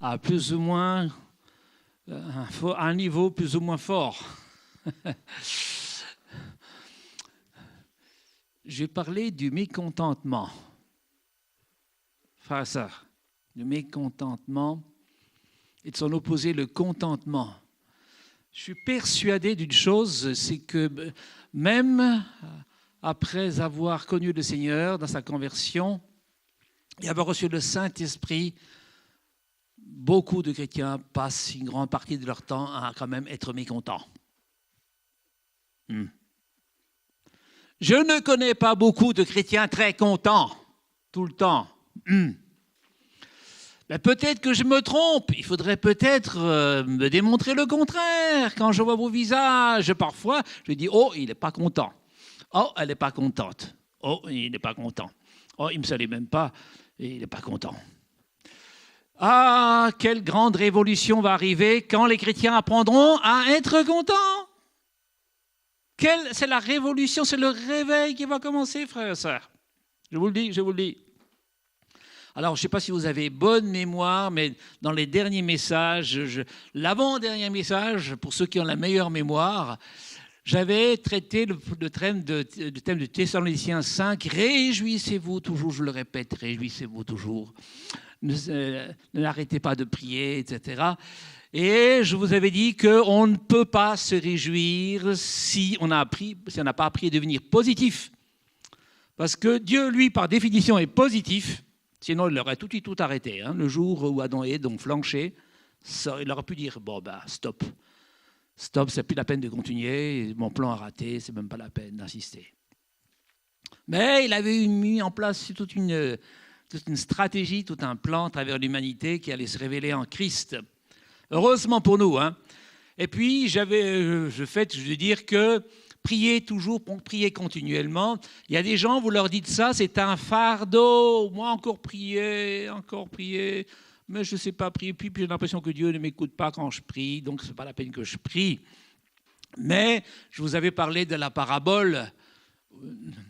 à plus ou moins un niveau plus ou moins fort. Je vais parler du mécontentement. Frère et sœur, le mécontentement et de son opposé, le contentement. Je suis persuadé d'une chose, c'est que même après avoir connu le Seigneur dans sa conversion et avoir reçu le Saint-Esprit, beaucoup de chrétiens passent une grande partie de leur temps à quand même être mécontents. Je ne connais pas beaucoup de chrétiens très contents tout le temps. Mais peut-être que je me trompe. Il faudrait peut-être me démontrer le contraire. Quand je vois vos visages, parfois, je dis « Oh, il n'est pas content. Oh, elle n'est pas contente. Oh, il n'est pas content. Oh, il ne me salue même pas. Et il n'est pas content. » Ah, quelle grande révolution va arriver quand les chrétiens apprendront à être contents. C'est la révolution, c'est le réveil qui va commencer, frères et sœurs. Je vous le dis, je vous le dis. Alors, je ne sais pas si vous avez bonne mémoire, mais dans les derniers messages, l'avant-dernier message, pour ceux qui ont la meilleure mémoire, j'avais traité le thème de Thessaloniciens 5, « Réjouissez-vous toujours », je le répète, « Réjouissez-vous toujours ». N'arrêtez pas de prier, etc. Et je vous avais dit qu'on ne peut pas se réjouir si on n'a pas appris à devenir positif. Parce que Dieu, lui, par définition, est positif. Sinon, il aurait tout arrêté. Le jour où Adam et Ève ont flanché, il aurait pu dire « Bon, stop. Stop, c'est plus la peine de continuer. Mon plan a raté, c'est même pas la peine d'insister. » Mais il avait mis en place toute une stratégie, tout un plan à travers l'humanité qui allait se révéler en Christ. Heureusement pour nous. Et puis, je veux dire que prier toujours, prier continuellement. Il y a des gens, vous leur dites ça, c'est un fardeau. Moi, encore prier, mais je ne sais pas prier. Puis j'ai l'impression que Dieu ne m'écoute pas quand je prie, donc ce n'est pas la peine que je prie. Mais je vous avais parlé de la parabole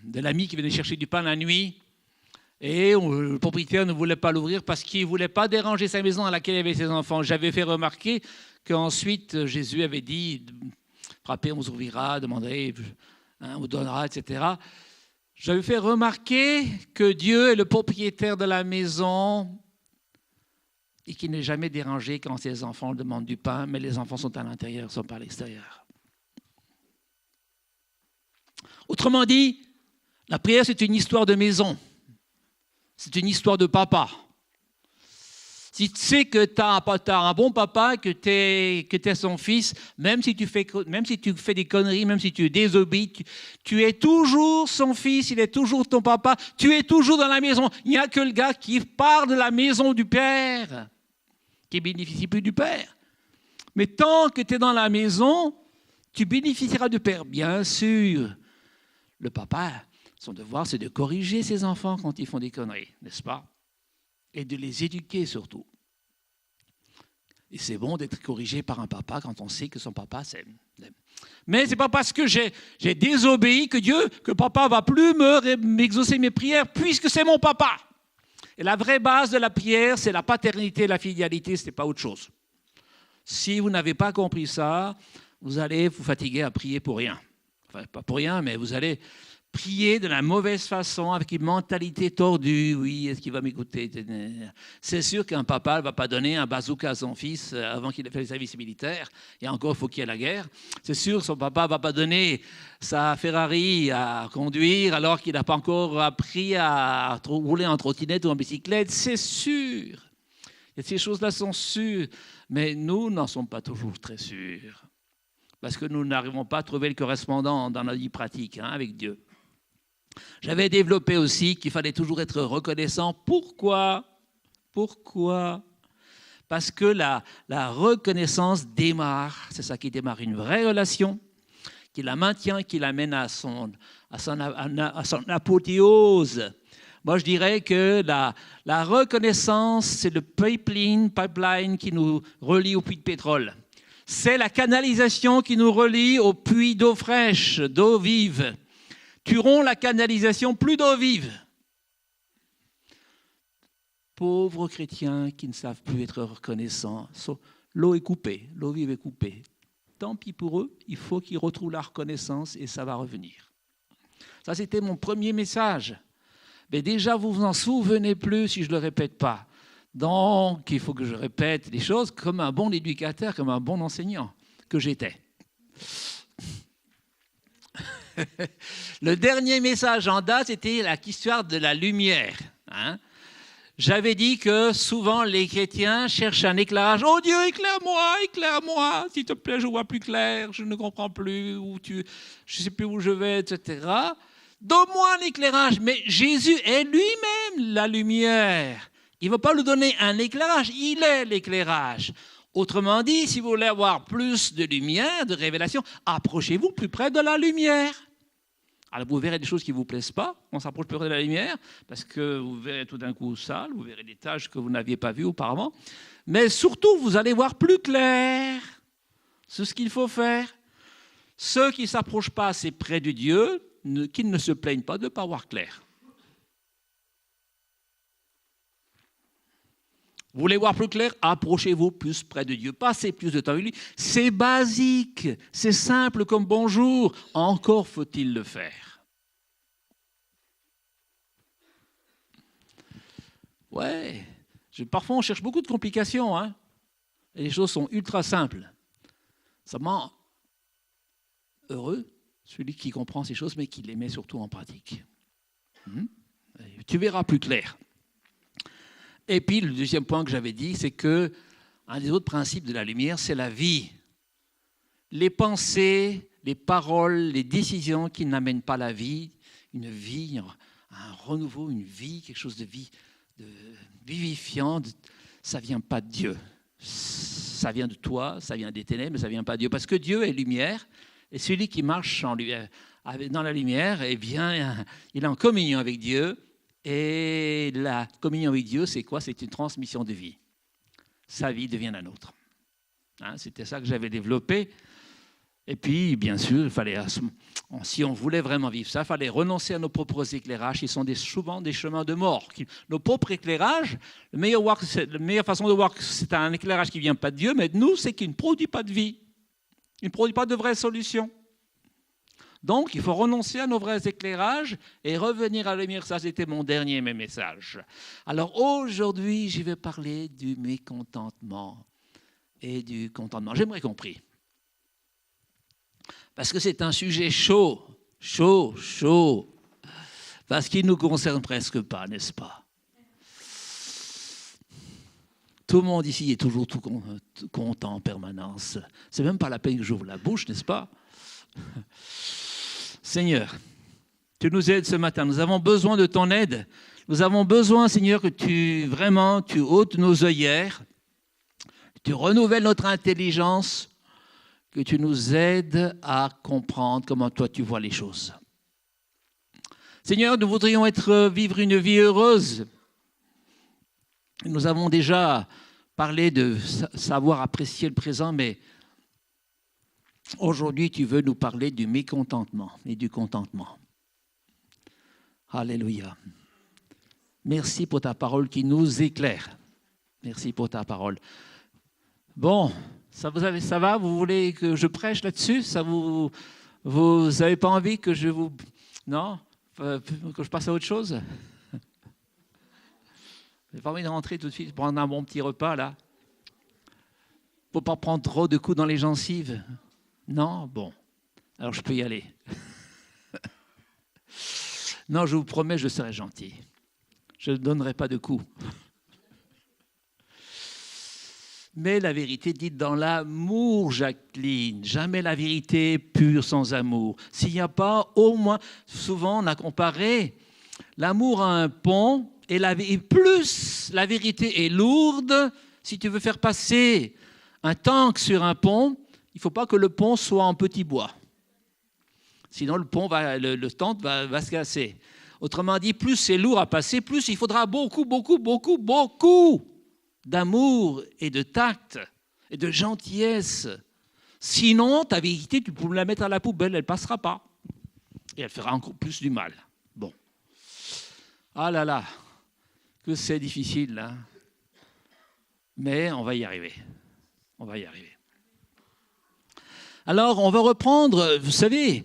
de l'ami qui venait chercher du pain la nuit. Et le propriétaire ne voulait pas l'ouvrir parce qu'il ne voulait pas déranger sa maison à laquelle il y avait ses enfants. J'avais fait remarquer qu'ensuite Jésus avait dit « Frappez, on vous ouvrira, demandez, on vous donnera, etc. » J'avais fait remarquer que Dieu est le propriétaire de la maison et qu'il n'est jamais dérangé quand ses enfants demandent du pain, mais les enfants sont à l'intérieur, ne sont pas à l'extérieur. Autrement dit, la prière, c'est une histoire de maison. C'est une histoire de papa. Si tu sais que tu as un bon papa, que tu es son fils, même si tu fais des conneries, même si tu désobéis, tu es toujours son fils, il est toujours ton papa, tu es toujours dans la maison. Il n'y a que le gars qui part de la maison du père, qui bénéficie plus du père. Mais tant que tu es dans la maison, tu bénéficieras du père. Bien sûr, le papa, son devoir, c'est de corriger ses enfants quand ils font des conneries, n'est-ce pas? Et de les éduquer surtout. Et c'est bon d'être corrigé par un papa quand on sait que son papa s'aime. Mais ce n'est pas parce que j'ai désobéi que papa ne va plus m'exaucer mes prières puisque c'est mon papa. Et la vraie base de la prière, c'est la paternité, la filialité, ce n'est pas autre chose. Si vous n'avez pas compris ça, vous allez vous fatiguer à prier pour rien. Enfin, pas pour rien, mais vous allez prier de la mauvaise façon, avec une mentalité tordue. Oui, est-ce qu'il va m'écouter? C'est sûr qu'un papa ne va pas donner un bazooka à son fils avant qu'il ait fait le service militaire. Et encore, il faut qu'il y ait la guerre. C'est sûr que son papa ne va pas donner sa Ferrari à conduire alors qu'il n'a pas encore appris à rouler en trottinette ou en bicyclette. C'est sûr. Et ces choses-là sont sûres. Mais nous n'en sommes pas toujours très sûrs. Parce que nous n'arrivons pas à trouver le correspondant dans notre vie pratique avec Dieu. J'avais développé aussi qu'il fallait toujours être reconnaissant. Pourquoi? Parce que la reconnaissance démarre, c'est ça qui démarre une vraie relation, qui la maintient, qui l'amène à son apothéose. Moi, je dirais que la reconnaissance, c'est le pipeline qui nous relie au puits de pétrole. C'est la canalisation qui nous relie au puits d'eau fraîche, d'eau vive. Tu romps la canalisation, plus d'eau vive. Pauvres chrétiens qui ne savent plus être reconnaissants. L'eau est coupée, l'eau vive est coupée. Tant pis pour eux, il faut qu'ils retrouvent la reconnaissance et ça va revenir. Ça, c'était mon premier message. Mais déjà, vous vous en souvenez plus si je ne le répète pas. Donc, il faut que je répète les choses comme un bon éducateur, comme un bon enseignant que j'étais. Le dernier message en date, c'était l'histoire de la lumière. J'avais dit que souvent les chrétiens cherchent un éclairage. Oh Dieu, éclaire-moi, s'il te plaît, je vois plus clair, je ne comprends plus, je ne sais plus où je vais, etc. Donne-moi un éclairage. Mais Jésus est lui-même la lumière. Il ne va pas nous donner un éclairage, il est l'éclairage. Autrement dit, si vous voulez avoir plus de lumière, de révélation, approchez-vous plus près de la lumière. Alors vous verrez des choses qui ne vous plaisent pas, on s'approche plus près de la lumière, parce que vous verrez tout d'un coup sale, vous verrez des tâches que vous n'aviez pas vues auparavant, mais surtout vous allez voir plus clair. C'est ce qu'il faut faire. Ceux qui ne s'approchent pas assez près de Dieu, qu'ils ne se plaignent pas de ne pas voir clair. Vous voulez voir plus clair? Approchez-vous plus près de Dieu. Passez plus de temps avec lui. C'est basique, c'est simple comme bonjour. Encore faut-il le faire. Ouais, parfois on cherche beaucoup de complications. Et les choses sont ultra simples. Ça me rend heureux, celui qui comprend ces choses, mais qui les met surtout en pratique. Tu verras plus clair. Et puis, le deuxième point que j'avais dit, c'est que un des autres principes de la lumière, c'est la vie. Les pensées, les paroles, les décisions qui n'amènent pas la vie, une vie, un renouveau, une vie, quelque chose de vivifiant, ça ne vient pas de Dieu. Ça vient de toi, ça vient des ténèbres, mais ça ne vient pas de Dieu. Parce que Dieu est lumière, et celui qui marche dans la lumière, eh bien, il est en communion avec Dieu. Et la communion avec Dieu, c'est quoi? C'est une transmission de vie. Sa vie devient la nôtre. C'était ça que j'avais développé. Et puis, bien sûr, il fallait, si on voulait vraiment vivre ça, il fallait renoncer à nos propres éclairages, qui sont souvent des chemins de mort. Nos propres éclairages, la meilleure façon de voir que c'est un éclairage qui ne vient pas de Dieu, mais de nous, c'est qu'il ne produit pas de vie. Il ne produit pas de vraies solutions. Donc, il faut renoncer à nos vrais éclairages et revenir à la lumière. Ça, c'était mon dernier message. Alors, aujourd'hui, je vais parler du mécontentement et du contentement. J'aimerais compris. Parce que c'est un sujet chaud. Parce qu'il ne nous concerne presque pas, n'est-ce pas? Tout le monde ici est toujours tout content en permanence. C'est même pas la peine que j'ouvre la bouche, n'est-ce pas? Seigneur, tu nous aides ce matin. Nous avons besoin de ton aide. Nous avons besoin, Seigneur, que tu ôtes nos œillères, que tu renouvelles notre intelligence, que tu nous aides à comprendre comment toi tu vois les choses. Seigneur, nous voudrions vivre une vie heureuse. Nous avons déjà parlé de savoir apprécier le présent, mais aujourd'hui, tu veux nous parler du mécontentement et du contentement. Alléluia. Merci pour ta parole qui nous éclaire. Merci pour ta parole. Bon, ça va? Vous voulez que je prêche là-dessus? Vous n'avez pas envie que je vous... Non? Que je passe à autre chose? Vous n'avez pas envie de rentrer tout de suite, prendre un bon petit repas, là? Pour ne pas prendre trop de coups dans les gencives? Non? Bon. Alors je peux y aller. Non, je vous promets, je serai gentil. Je ne donnerai pas de coups. Mais la vérité dite dans l'amour, Jacqueline. Jamais la vérité pure sans amour. S'il n'y a pas, au moins, souvent on a comparé l'amour à un pont, et plus la vérité est lourde, si tu veux faire passer un tank sur un pont, il ne faut pas que le pont soit en petit bois. Sinon, le tank va se casser. Autrement dit, plus c'est lourd à passer, plus il faudra beaucoup d'amour et de tact et de gentillesse. Sinon, ta vérité, tu peux la mettre à la poubelle, elle ne passera pas. Et elle fera encore plus du mal. Bon. Ah là là, que c'est difficile, là. Mais on va y arriver. On va y arriver. Alors, on va reprendre, vous savez,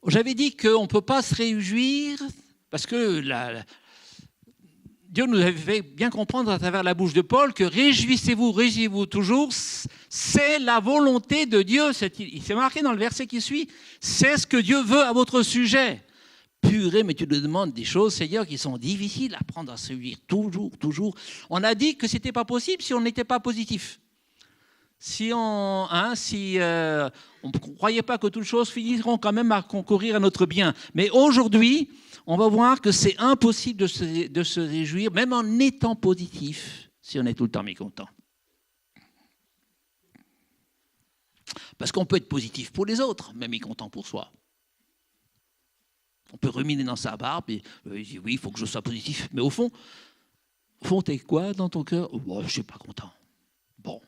j'avais dit qu'on ne peut pas se réjouir parce que Dieu nous avait fait bien comprendre à travers la bouche de Paul que réjouissez-vous toujours, c'est la volonté de Dieu. Il s'est marqué dans le verset qui suit, c'est ce que Dieu veut à votre sujet. Purée, mais tu nous demandes des choses, Seigneur, qui sont difficiles à prendre à se réjouir toujours. On a dit que ce n'était pas possible si on n'était pas positif. Si on ne croyait pas que toutes choses finiront quand même à concourir à notre bien. Mais aujourd'hui, on va voir que c'est impossible de se réjouir, même en étant positif, si on est tout le temps mécontent. Parce qu'on peut être positif pour les autres, mais mécontent pour soi. On peut ruminer dans sa barbe et dire oui, il faut que je sois positif. Mais au fond, t'es quoi dans ton cœur? Je ne suis pas content. Bon.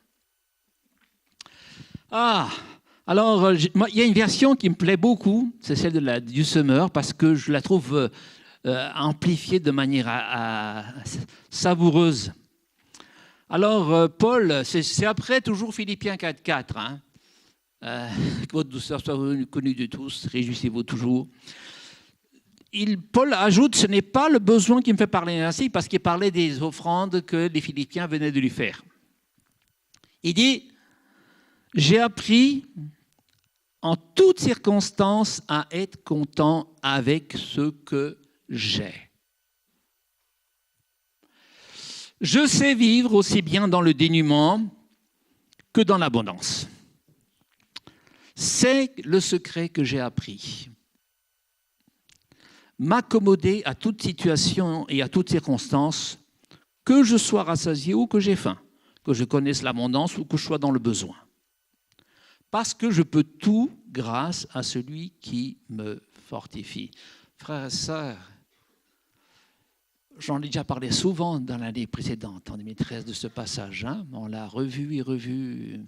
Alors, il y a une version qui me plaît beaucoup, c'est celle du Semeur, parce que je la trouve amplifiée de manière savoureuse. Alors, Paul, c'est après toujours Philippiens 4.4, que votre douceur soit connue de tous, réjouissez-vous toujours. Paul ajoute, ce n'est pas le besoin qui me fait parler ainsi, parce qu'il parlait des offrandes que les Philippiens venaient de lui faire. Il dit, j'ai appris en toutes circonstances à être content avec ce que j'ai. Je sais vivre aussi bien dans le dénuement que dans l'abondance. C'est le secret que j'ai appris. M'accommoder à toute situation et à toute circonstance, que je sois rassasié ou que j'ai faim, que je connaisse l'abondance ou que je sois dans le besoin. Parce que je peux tout grâce à celui qui me fortifie. Frères et sœurs, j'en ai déjà parlé souvent dans l'année précédente, en 2013, de ce passage. On l'a revu et revu.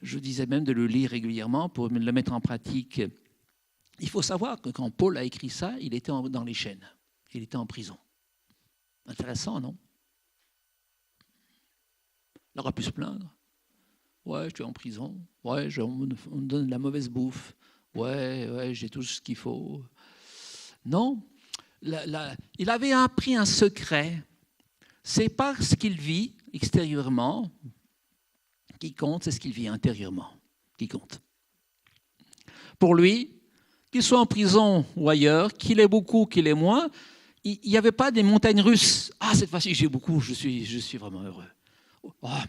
Je disais même de le lire régulièrement pour le mettre en pratique. Il faut savoir que quand Paul a écrit ça, il était dans les chaînes. Il était en prison. Intéressant, non? Il aurait pu se plaindre. Ouais, je suis en prison. Ouais, on me donne de la mauvaise bouffe. Ouais, j'ai tout ce qu'il faut. Non, il avait appris un secret. C'est pas ce qu'il vit extérieurement qui compte, c'est ce qu'il vit intérieurement qui compte. Pour lui, qu'il soit en prison ou ailleurs, qu'il ait beaucoup, qu'il ait moins, il n'y avait pas des montagnes russes. Cette fois-ci, j'ai beaucoup, je suis vraiment heureux.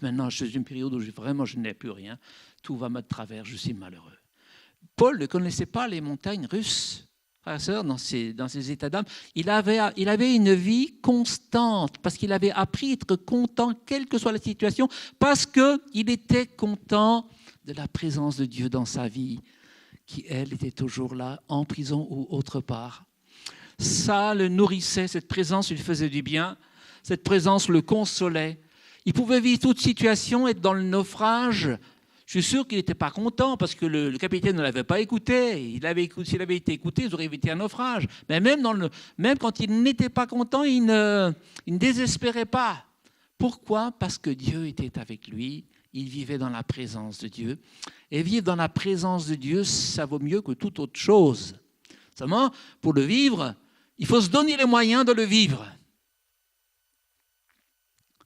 Maintenant, je suis dans une période où je n'ai plus rien. Tout va me de travers, je suis malheureux. Paul ne connaissait pas les montagnes russes, frères et sœurs, dans ses états d'âme. Il avait une vie constante, parce qu'il avait appris à être content, quelle que soit la situation, parce qu'il était content de la présence de Dieu dans sa vie, qui, elle, était toujours là, en prison ou autre part. Ça le nourrissait, cette présence lui faisait du bien, cette présence le consolait. Il pouvait vivre toute situation, être dans le naufrage. Je suis sûr qu'il n'était pas content parce que le capitaine ne l'avait pas écouté. S'il avait été écouté, il aurait évité un naufrage. Mais même quand il n'était pas content, il ne désespérait pas. Pourquoi? Parce que Dieu était avec lui. Il vivait dans la présence de Dieu. Et vivre dans la présence de Dieu, ça vaut mieux que toute autre chose. Seulement, pour le vivre, il faut se donner les moyens de le vivre.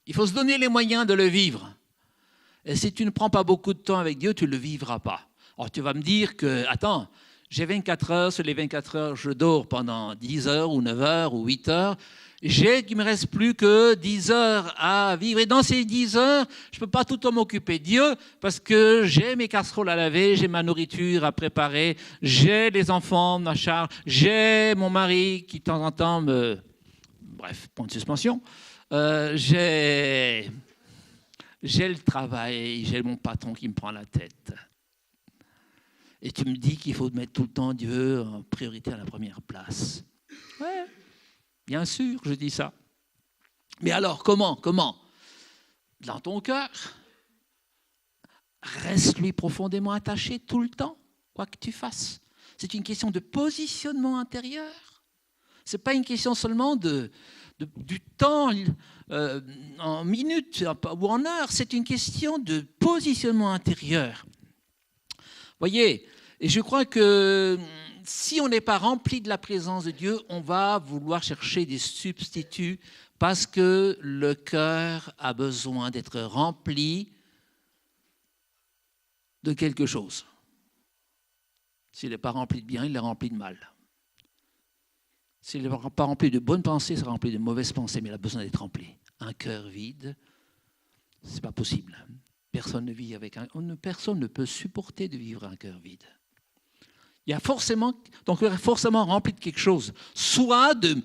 Il faut se donner les moyens de le vivre. Et si tu ne prends pas beaucoup de temps avec Dieu, tu ne le vivras pas. Alors tu vas me dire que, attends, j'ai 24 heures, sur les 24 heures, je dors pendant 10 heures ou 9 heures ou 8 heures. Il ne me reste plus que 10 heures à vivre. Et dans ces 10 heures, je ne peux pas tout le temps m'occuper de Dieu parce que j'ai mes casseroles à laver, j'ai ma nourriture à préparer, j'ai les enfants à charge, j'ai mon mari qui de temps en temps Bref, point de suspension. J'ai le travail, j'ai mon patron qui me prend la tête. Et tu me dis qu'il faut mettre tout le temps Dieu en priorité à la première place. Ouais, bien sûr, je dis ça. Mais alors, comment? Dans ton cœur, reste-lui profondément attaché tout le temps, quoi que tu fasses. C'est une question de positionnement intérieur. Ce n'est pas une question seulement de du temps en minutes ou en heures, c'est une question de positionnement intérieur. Voyez, et je crois que si on n'est pas rempli de la présence de Dieu, on va vouloir chercher des substituts parce que le cœur a besoin d'être rempli de quelque chose. S'il n'est pas rempli de bien, il est rempli de mal. S'il n'est pas rempli de bonnes pensées, il sera rempli de mauvaises pensées, mais il a besoin d'être rempli. Un cœur vide, ce n'est pas possible. Personne ne vit avec personne ne peut supporter de vivre un cœur vide. Il y a forcément, ton cœur est forcément rempli de quelque chose, soit de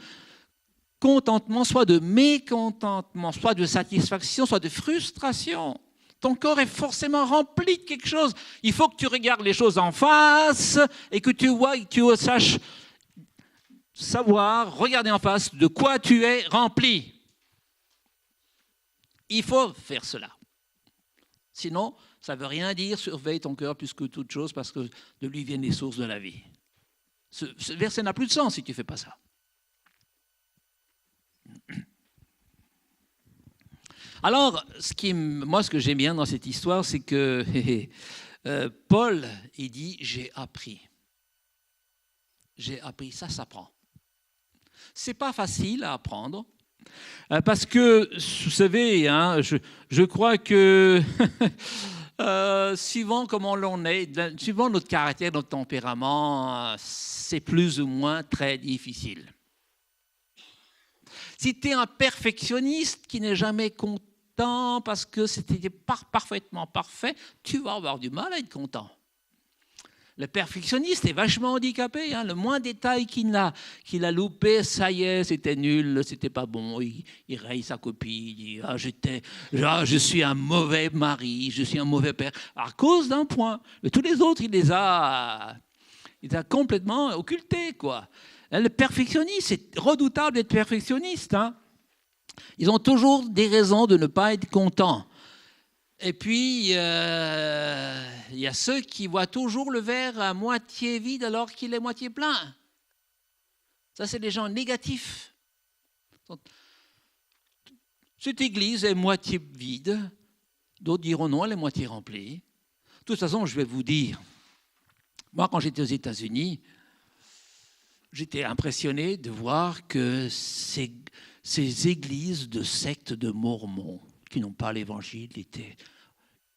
contentement, soit de mécontentement, soit de satisfaction, soit de frustration. Ton corps est forcément rempli de quelque chose. Il faut que tu regardes les choses en face et que tu vois, que tu saches savoir, regarder en face de quoi tu es rempli. Il faut faire cela. Sinon, ça ne veut rien dire, surveille ton cœur plus que toute chose parce que de lui viennent les sources de la vie. Ce verset n'a plus de sens si tu ne fais pas ça. Alors, ce que j'aime bien dans cette histoire, c'est que Paul, il dit « j'ai appris ». J'ai appris, ça s'apprend. Ce n'est pas facile à apprendre, parce que, vous savez, hein, je crois que suivant comment l'on est, suivant notre caractère, notre tempérament, c'est plus ou moins très difficile. Si tu es un perfectionniste qui n'est jamais content parce que c'était parfaitement parfait, tu vas avoir du mal à être content. Le perfectionniste est vachement handicapé. Hein. Le moindre détail qu'il a loupé, ça y est, c'était nul, c'était pas bon. Il raye sa copie, il dit je suis un mauvais mari, je suis un mauvais père, à cause d'un point. Mais tous les autres, il les a complètement occultés, quoi. Le perfectionniste, c'est redoutable d'être perfectionniste. Hein. Ils ont toujours des raisons de ne pas être contents. Et puis, il y a ceux qui voient toujours le verre à moitié vide alors qu'il est moitié plein. Ça, c'est des gens négatifs. Cette église est moitié vide. D'autres diront non, elle est moitié remplie. De toute façon, je vais vous dire, moi, quand j'étais aux États-Unis, j'étais impressionné de voir que ces églises de sectes de Mormons qui n'ont pas l'évangile étaient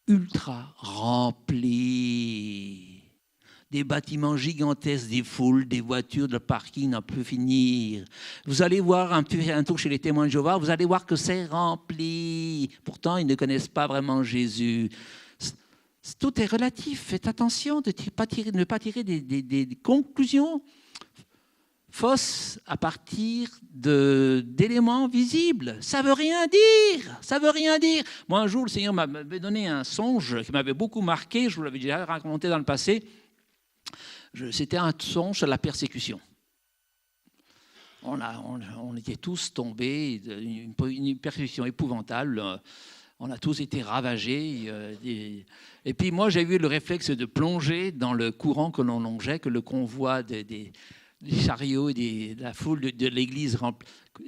ultra remplies. Des bâtiments gigantesques, des foules, des voitures, le parking n'en peut finir. Vous allez voir un tour chez les témoins de Jéhovah, vous allez voir que c'est rempli. Pourtant, ils ne connaissent pas vraiment Jésus. Tout est relatif. Faites attention de ne pas tirer des conclusions fausses à partir d'éléments visibles. Ça ne veut rien dire. Ça veut rien dire. Moi, un jour, le Seigneur m'avait donné un songe qui m'avait beaucoup marqué. Je vous l'avais déjà raconté dans le passé. C'était un songe sur la persécution. On était tous tombés, une persécution épouvantable. On a tous été ravagés. Et puis moi, j'ai eu le réflexe de plonger dans le courant que l'on longeait, que le convoi des chariots et de la foule de l'église.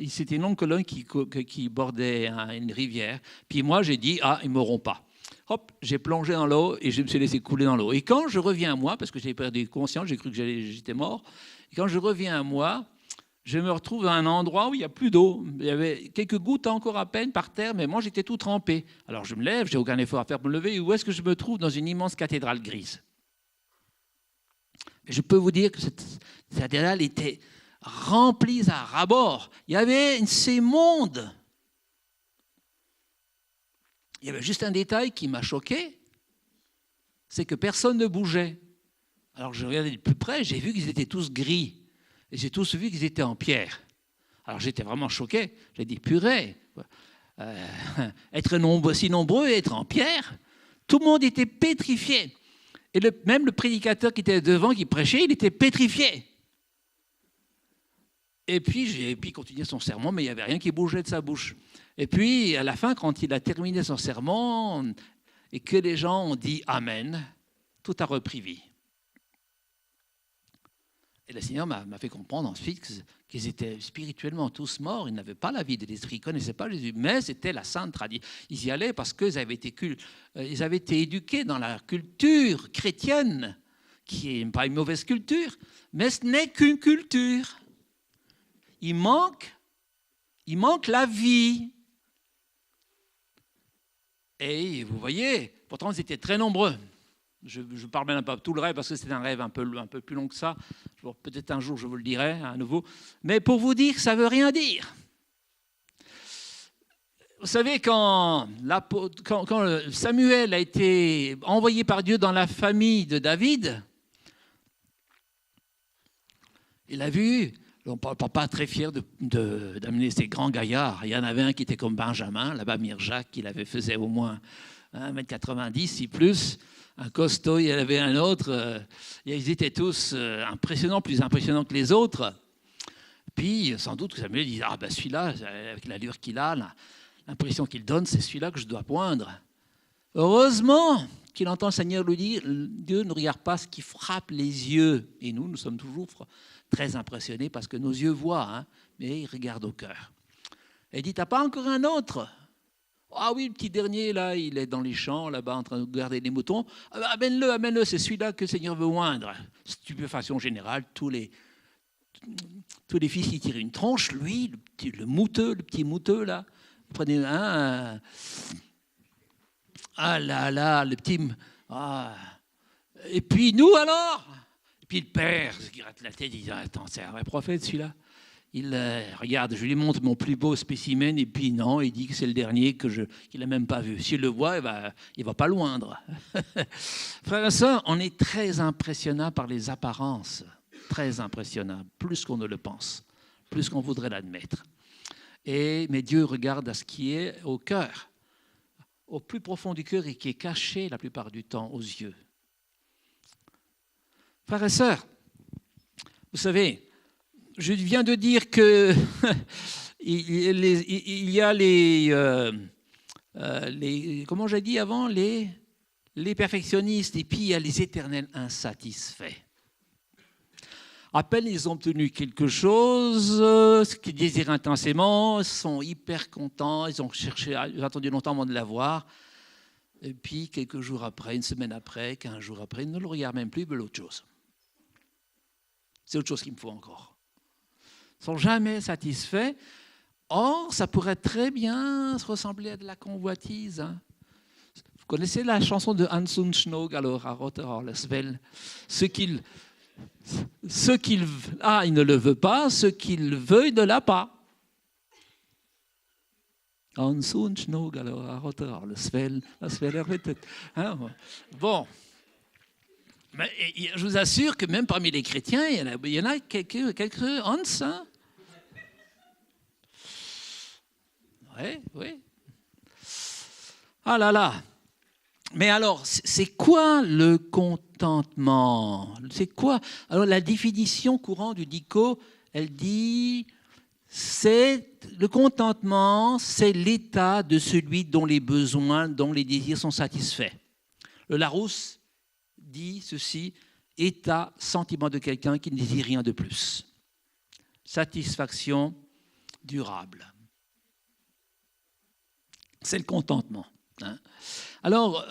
C'était une longue colonne qui bordait une rivière. Puis moi, j'ai dit, ils ne m'auront pas. Hop, j'ai plongé dans l'eau et je me suis laissé couler dans l'eau. Et quand je reviens à moi, parce que j'ai perdu conscience, j'ai cru que j'étais mort, et quand je reviens à moi, je me retrouve à un endroit où il n'y a plus d'eau. Il y avait quelques gouttes encore à peine par terre, mais moi j'étais tout trempé. Alors je me lève, j'ai aucun effort à faire pour me lever, et où est-ce que je me trouve? Dans une immense cathédrale grise. Et je peux vous dire que cette cathédrale était remplie à ras-bord. Il y avait ces mondes. Il y avait juste un détail qui m'a choqué, c'est que personne ne bougeait. Alors je regardais de plus près, j'ai vu qu'ils étaient tous gris. Et j'ai tous vu qu'ils étaient en pierre. Alors j'étais vraiment choqué. J'ai dit, purée, être si nombreux et être en pierre, tout le monde était pétrifié. Et même le prédicateur qui était devant, qui prêchait, il était pétrifié. Et puis j'ai continué son sermon, mais il n'y avait rien qui bougeait de sa bouche. Et puis, à la fin, quand il a terminé son sermon et que les gens ont dit « Amen », tout a repris vie. Et le Seigneur m'a fait comprendre ensuite qu'ils étaient spirituellement tous morts, ils n'avaient pas la vie de l'esprit, ils ne connaissaient pas Jésus, mais c'était la sainte tradition. Ils y allaient parce qu'ils avaient été éduqués dans la culture chrétienne, qui n'est pas une mauvaise culture, mais ce n'est qu'une culture. Il manque la vie. Et vous voyez, pourtant ils étaient très nombreux. Je ne parle même pas de tout le rêve parce que c'est un rêve un peu plus long que ça. Peut-être un jour je vous le dirai à nouveau. Mais pour vous dire que ça ne veut rien dire. Vous savez, quand Samuel a été envoyé par Dieu dans la famille de David, il a vu, le papa très fier d'amener ces grands gaillards. Il y en avait un qui était comme Benjamin, là-bas Mirjak, qui faisait au moins 1m90, si plus. Un costaud, il y en avait un autre. Ils étaient tous impressionnants, plus impressionnants que les autres. Puis, sans doute, Samuel dit, celui-là, avec l'allure qu'il a, l'impression qu'il donne, c'est celui-là que je dois poindre. Heureusement qu'il entend le Seigneur lui dire, Dieu ne regarde pas ce qui frappe les yeux. Et nous sommes toujours très impressionnés parce que nos yeux voient, mais ils regardent au cœur. Et il dit, t'as pas encore un autre ? Ah oui, le petit dernier, là, il est dans les champs, là-bas, en train de garder les moutons. Amène-le, c'est celui-là que le Seigneur veut oindre. Stupéfaction générale, tous les fils qui tirent une tronche, lui, le petit mouteux, là, vous prenez un... Ah là là, le petit... Ah. Et puis nous, alors ? Et puis le père, qui gratte la tête, il dit, attends, c'est un vrai prophète, celui-là ? Il regarde, je lui montre mon plus beau spécimen, et puis non, il dit que c'est le dernier qu'il n'a même pas vu. S'il le voit, il va pas loindre. Frères et sœurs, on est très impressionnants par les apparences, très impressionnants, plus qu'on ne le pense, plus qu'on voudrait l'admettre. Mais Dieu regarde à ce qui est au cœur, au plus profond du cœur et qui est caché la plupart du temps aux yeux. Frères et sœurs, vous savez, je viens de dire que il y a les comment j'ai dit avant, les perfectionnistes, et puis il y a les éternels insatisfaits. À peine ils ont obtenu quelque chose, ce qu'ils désirent intensément, ils sont hyper contents, ils ont attendu longtemps avant de l'avoir, et puis quelques jours après, une semaine après, 15 jours après, ils ne le regardent même plus, ils veulent autre chose. C'est autre chose qu'il me faut encore. Ils ne sont jamais satisfaits. Or, ça pourrait très bien se ressembler à de la convoitise. Vous connaissez la chanson de Hans und Schnog, alors à Rotter-Harleswell. Il ne le veut pas, ce qu'il veut, il ne l'a pas. Hans und Schnog, alors à Rotter-Harleswell. Bon. Mais je vous assure que même parmi les chrétiens, il y en a quelques Hans. Oui. Ah là là. Mais alors, c'est quoi le contentement ? C'est quoi ? Alors, la définition courante du dico, elle dit, le contentement, c'est l'état de celui dont les besoins, dont les désirs sont satisfaits. Le Larousse dit ceci, état, sentiment de quelqu'un qui ne désire rien de plus. Satisfaction durable. C'est le contentement. Alors,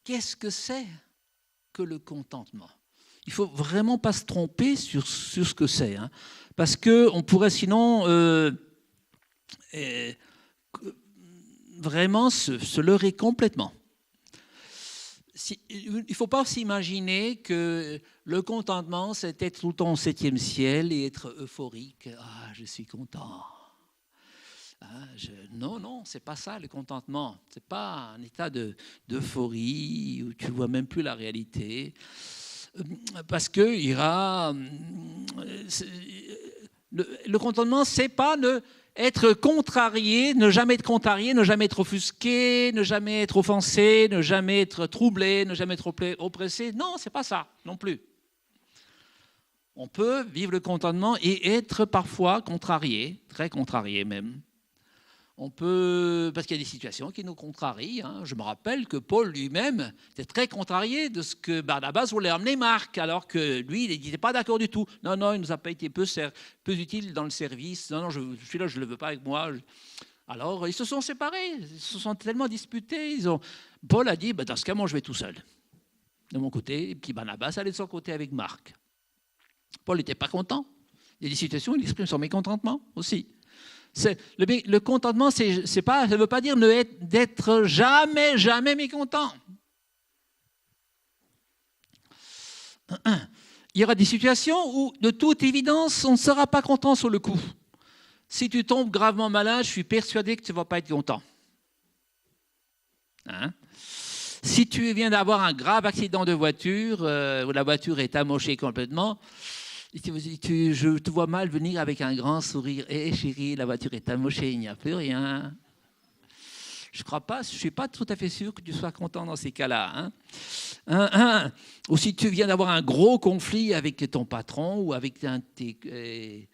qu'est-ce que c'est que le contentement ? Il ne faut vraiment pas se tromper sur ce que c'est, parce qu'on pourrait sinon vraiment se leurrer complètement. Il ne faut pas s'imaginer que le contentement, c'est être tout le temps au 7e ciel et être euphorique. Ah, je suis content. Non, c'est pas ça le contentement. C'est pas un état d'euphorie où tu vois même plus la réalité. Parce que le contentement, c'est pas être contrarié, ne jamais être contrarié, ne jamais être offusqué, ne jamais être offensé, ne jamais être troublé, ne jamais être oppressé. Non, c'est pas ça non plus. On peut vivre le contentement et être parfois contrarié, très contrarié même. parce qu'il y a des situations qui nous contrarient. Hein. Je me rappelle que Paul lui-même était très contrarié de ce que Barnabas voulait emmener Marc, alors que lui, il n'était pas d'accord du tout. Non, il ne nous a pas été peu utile dans le service. Non, celui-là, je ne le veux pas avec moi. Alors, ils se sont séparés, ils se sont tellement disputés. Paul a dit, dans ce cas, moi, je vais tout seul, de mon côté. Et puis Barnabas allait de son côté avec Marc. Paul n'était pas content. Il y a des situations où il exprime son mécontentement aussi. Le contentement, ça ne veut pas dire d'être jamais mécontent. Il y aura des situations où, de toute évidence, on ne sera pas content sur le coup. Si tu tombes gravement malade, je suis persuadé que tu ne vas pas être content. Hein? Si tu viens d'avoir un grave accident de voiture, où la voiture est amochée complètement, je te vois mal venir avec un grand sourire. Hé chérie, la voiture est amochée, il n'y a plus rien. Je ne suis pas tout à fait sûr que tu sois content dans ces cas-là. Hein? Ou si tu viens d'avoir un gros conflit avec ton patron ou avec tes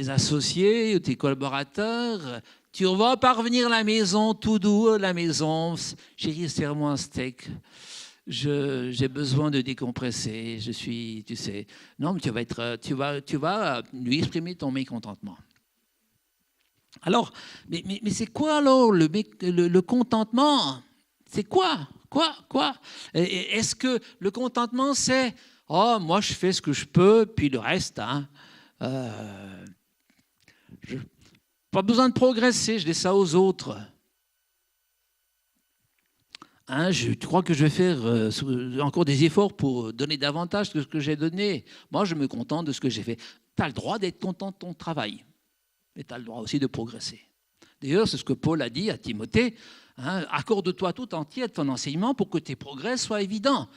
associés ou tes collaborateurs, tu vas parvenir à la maison tout doux, à la maison. Chérie, serre-moi un steak. J'ai besoin de décompresser. Tu sais. Non, mais tu vas lui exprimer ton mécontentement. Alors, mais c'est quoi alors le contentement? C'est quoi? Est-ce que le contentement, c'est « Oh, moi, je fais ce que je peux, puis le reste, hein, pas besoin de progresser, je laisse ça aux autres. » Hein, je crois que je vais faire encore des efforts pour donner davantage que ce que j'ai donné. Moi, je me contente de ce que j'ai fait. Tu as le droit d'être content de ton travail, mais tu as le droit aussi de progresser. D'ailleurs, c'est ce que Paul a dit à Timothée. Hein, accorde-toi tout entier à ton enseignement pour que tes progrès soient évidents.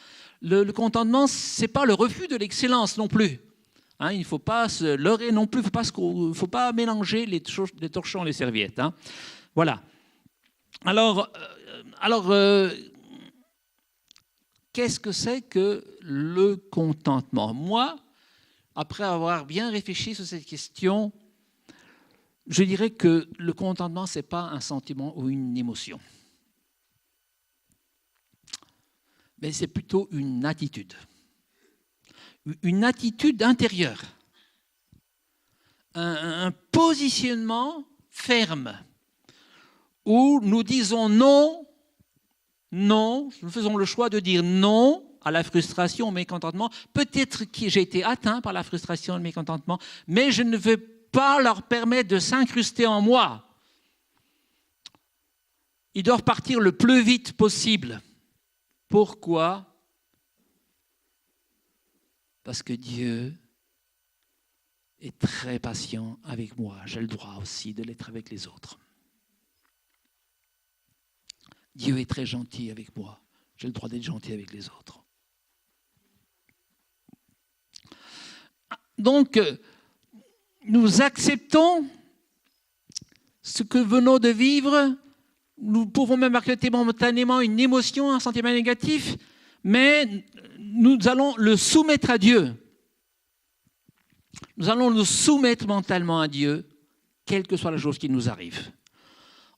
Le contentement, ce n'est pas le refus de l'excellence non plus. Hein, il ne faut pas se leurrer non plus, il ne faut pas mélanger les torchons et les serviettes. Hein. Voilà. Alors qu'est-ce que c'est que le contentement? Moi, après avoir bien réfléchi sur cette question, je dirais que le contentement, ce n'est pas un sentiment ou une émotion. Mais c'est plutôt une attitude. Une attitude intérieure. Un positionnement ferme où nous disons non, nous faisons le choix de dire non à la frustration, au mécontentement. Peut-être que j'ai été atteint par la frustration et le mécontentement, mais je ne veux pas leur permettre de s'incruster en moi. Ils doivent partir le plus vite possible. Pourquoi? Parce que Dieu est très patient avec moi. J'ai le droit aussi de l'être avec les autres. Dieu est très gentil avec moi. J'ai le droit d'être gentil avec les autres. Donc, nous acceptons ce que venons de vivre. Nous pouvons même accepter momentanément une émotion, un sentiment négatif, mais nous allons le soumettre à Dieu. Nous allons nous soumettre mentalement à Dieu, quelle que soit la chose qui nous arrive,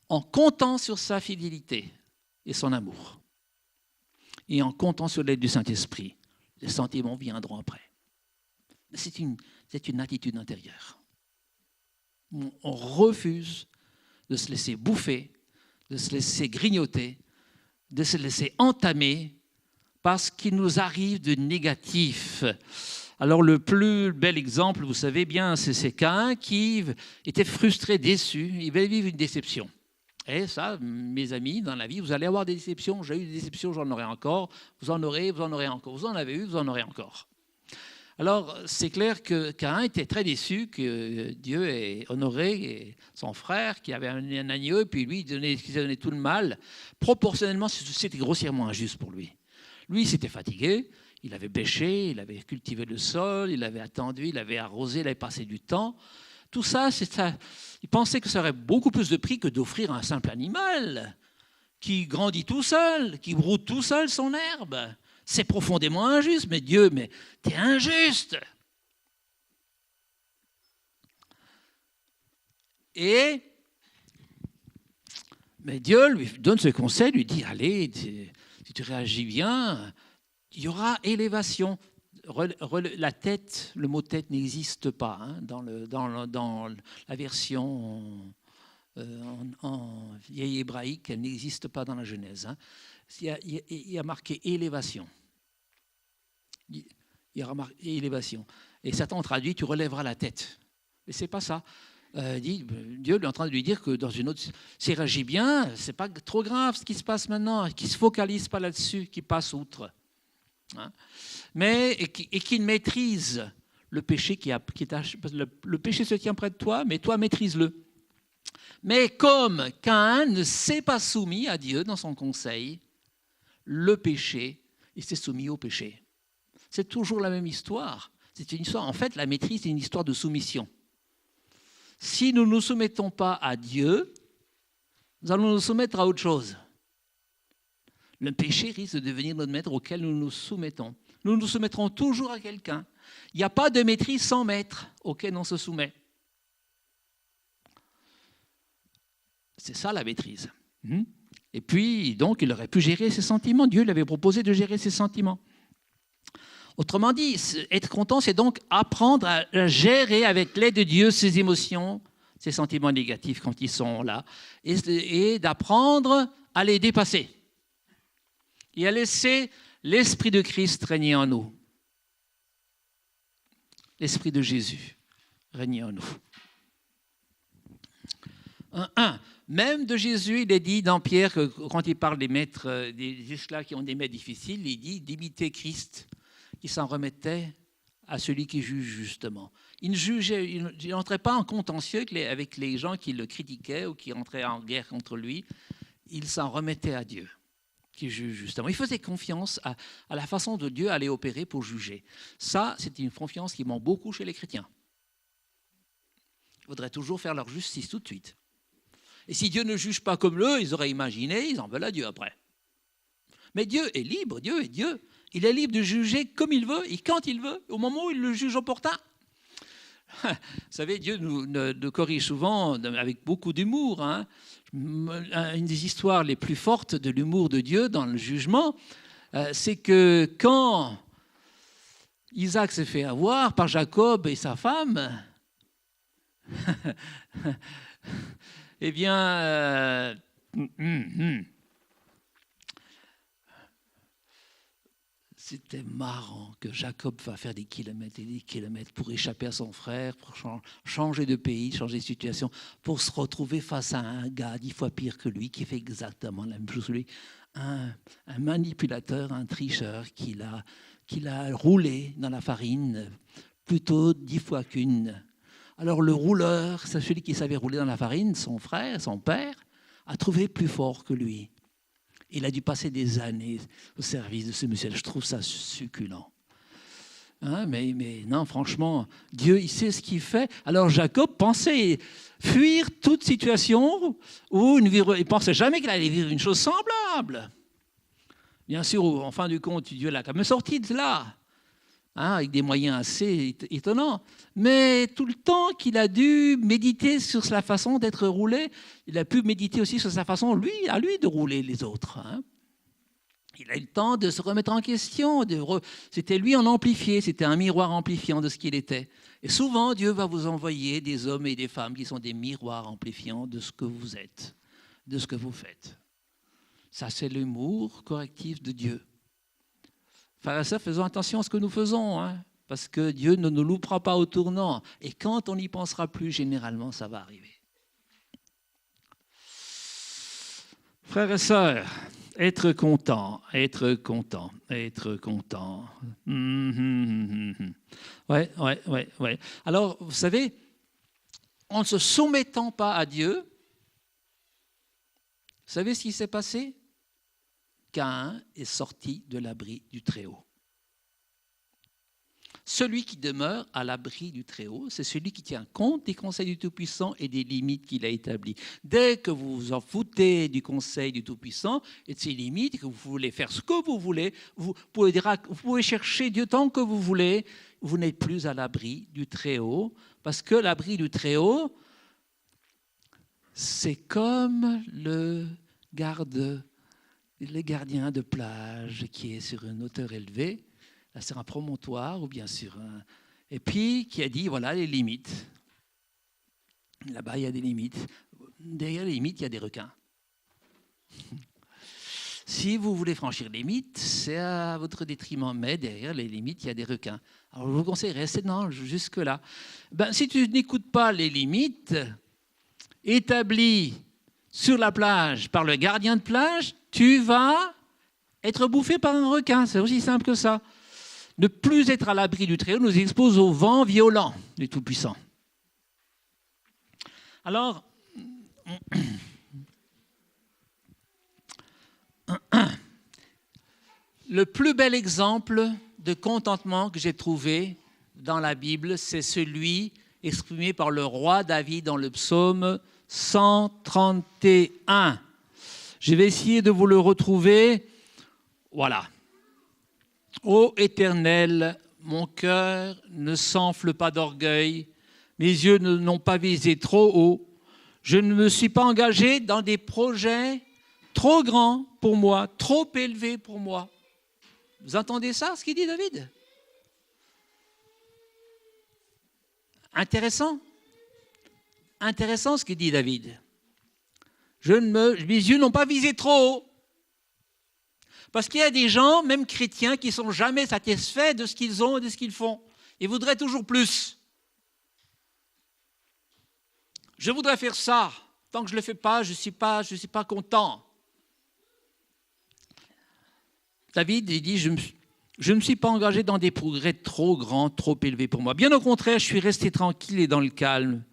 en comptant sur sa fidélité et son amour, et en comptant sur l'aide du Saint-Esprit. Les sentiments viendront après. C'est une attitude intérieure. On refuse de se laisser bouffer, de se laisser grignoter, de se laisser entamer par ce qui nous arrive de négatif. Alors le plus bel exemple, vous savez bien, c'est Caïn qui était frustré, déçu, il va vivre une déception. Et ça, mes amis, dans la vie, vous allez avoir des déceptions. J'ai eu des déceptions, j'en aurai encore. Vous en aurez encore. Vous en avez eu, vous en aurez encore. Alors, c'est clair que Caïn était très déçu que Dieu ait honoré son frère qui avait un agneau, et puis lui, il donnait tout le mal. Proportionnellement, c'était grossièrement injuste pour lui. Lui, il s'était fatigué, il avait bêché, il avait cultivé le sol, il avait attendu, il avait arrosé, il avait passé du temps. Tout ça, il pensait que ça aurait beaucoup plus de prix que d'offrir un simple animal qui grandit tout seul, qui broute tout seul son herbe. C'est profondément injuste, mais Dieu, mais t'es injuste. Et Mais Dieu lui donne ce conseil, lui dit, allez, si tu réagis bien, il y aura élévation. La tête, le mot tête n'existe pas hein, dans la version en vieil hébraïque, elle n'existe pas dans la Genèse. Hein. Il y a marqué élévation. Il y a marqué élévation. Et Satan traduit, tu relèveras la tête. Mais ce n'est pas ça. Dieu est en train de lui dire que dans une autre, s'il réagit bien, ce n'est pas trop grave ce qui se passe maintenant, qu'il ne se focalise pas là-dessus, qu'il passe outre. Hein. Mais, et qu'il maîtrise le péché le péché se tient près de toi, mais toi maîtrise-le. Mais comme Caïn ne s'est pas soumis à Dieu dans son conseil, le péché, il s'est soumis au péché. C'est toujours la même histoire. C'est une histoire. En fait, la maîtrise, c'est une histoire de soumission. Si nous ne nous soumettons pas à Dieu, nous allons nous soumettre à autre chose. Le péché risque de devenir notre maître auquel nous nous soumettons. Nous nous soumettrons toujours à quelqu'un. Il n'y a pas de maîtrise sans maître auquel on se soumet. C'est ça la maîtrise. Et puis, donc, il aurait pu gérer ses sentiments. Dieu lui avait proposé de gérer ses sentiments. Autrement dit, être content, c'est donc apprendre à gérer avec l'aide de Dieu ses émotions, ses sentiments négatifs quand ils sont là, et d'apprendre à les dépasser et à laisser l'Esprit de Christ régner en nous. L'Esprit de Jésus régner en nous. Même de Jésus, il est dit dans Pierre que quand il parle des maîtres, des esclaves qui ont des maîtres difficiles, il dit d'imiter Christ, qui s'en remettait à celui qui juge justement. Il n'entrait pas en contentieux avec les gens qui le critiquaient ou qui entraient en guerre contre lui. Il s'en remettait à Dieu, qui juge justement. Il faisait confiance à la façon de Dieu aller opérer pour juger. Ça, c'est une confiance qui manque beaucoup chez les chrétiens. Ils voudraient toujours faire leur justice tout de suite. Et si Dieu ne juge pas comme eux, ils auraient imaginé, ils en veulent à Dieu après. Mais Dieu est libre, Dieu est Dieu. Il est libre de juger comme il veut et quand il veut, au moment où il le juge opportun. Vous savez, Dieu nous corrige souvent avec beaucoup d'humour. Hein. Une des histoires les plus fortes de l'humour de Dieu dans le jugement, c'est que quand Isaac s'est fait avoir par Jacob et sa femme, eh bien, c'était marrant que Jacob va faire des kilomètres et des kilomètres pour échapper à son frère, pour changer de pays, changer de situation, pour se retrouver face à un gars 10 fois pire que lui, qui fait exactement la même chose que lui, un manipulateur, un tricheur qui l'a roulé dans la farine, plutôt 10 fois qu'une. Alors le rouleur, c'est celui qui savait rouler dans la farine, son frère, son père, a trouvé plus fort que lui. Il a dû passer des années au service de ce monsieur. Je trouve ça succulent. Hein, mais non, franchement, Dieu, il sait ce qu'il fait. Alors Jacob pensait fuir toute situation où il ne pensait jamais qu'il allait vivre une chose semblable. Bien sûr, en fin du compte, Dieu l'a quand même sorti de là. Hein, avec des moyens assez étonnants. Mais tout le temps qu'il a dû méditer sur la façon d'être roulé, il a pu méditer aussi sur sa façon, à lui, de rouler les autres. Hein. Il a eu le temps de se remettre en question. C'était lui en amplifié, c'était un miroir amplifiant de ce qu'il était. Et souvent, Dieu va vous envoyer des hommes et des femmes qui sont des miroirs amplifiants de ce que vous êtes, de ce que vous faites. Ça, c'est l'humour correctif de Dieu. Frères et sœurs, faisons attention à ce que nous faisons, hein, parce que Dieu ne nous loupera pas au tournant. Et quand on n'y pensera plus, généralement, ça va arriver. Frères et sœurs, être content. Ouais. Alors, vous savez, en ne se soumettant pas à Dieu, vous savez ce qui s'est passé ? Caïn est sorti de l'abri du Très-Haut. Celui qui demeure à l'abri du Très-Haut, c'est celui qui tient compte des conseils du Tout-Puissant et des limites qu'il a établies. Dès que vous vous en foutez du conseil du Tout-Puissant et de ses limites, que vous voulez faire ce que vous voulez, vous pouvez chercher Dieu tant que vous voulez, vous n'êtes plus à l'abri du Très-Haut, parce que l'abri du Très-Haut, C'est comme le gardien de plage qui est sur une hauteur élevée, là sur un promontoire ou bien sur un... Et puis qui a dit, voilà les limites. Là-bas, il y a des limites. Derrière les limites, il y a des requins. Si vous voulez franchir les limites, c'est à votre détriment, mais derrière les limites, il y a des requins. Alors je vous conseille, restez jusque-là. Si tu n'écoutes pas les limites établies sur la plage par le gardien de plage, tu vas être bouffé par un requin. C'est aussi simple que ça. Ne plus être à l'abri du Très-Haut nous expose au vent violent du Tout-Puissant. Alors, le plus bel exemple de contentement que j'ai trouvé dans la Bible, c'est celui exprimé par le roi David dans le psaume 131. Je vais essayer de vous le retrouver. Voilà. Ô Éternel, mon cœur ne s'enfle pas d'orgueil, mes yeux n'ont pas visé trop haut. Je ne me suis pas engagé dans des projets trop grands pour moi, trop élevés pour moi. Vous entendez ça, ce qu'il dit David? Intéressant. Intéressant ce qu'il dit David. Mes yeux n'ont pas visé trop haut. Parce qu'il y a des gens, même chrétiens, qui ne sont jamais satisfaits de ce qu'ils ont et de ce qu'ils font. Ils voudraient toujours plus. Je voudrais faire ça. Tant que je ne le fais pas, je ne suis pas content. David il dit, je ne me suis pas engagé dans des progrès trop grands, trop élevés pour moi. Bien au contraire, je suis resté tranquille et dans le calme.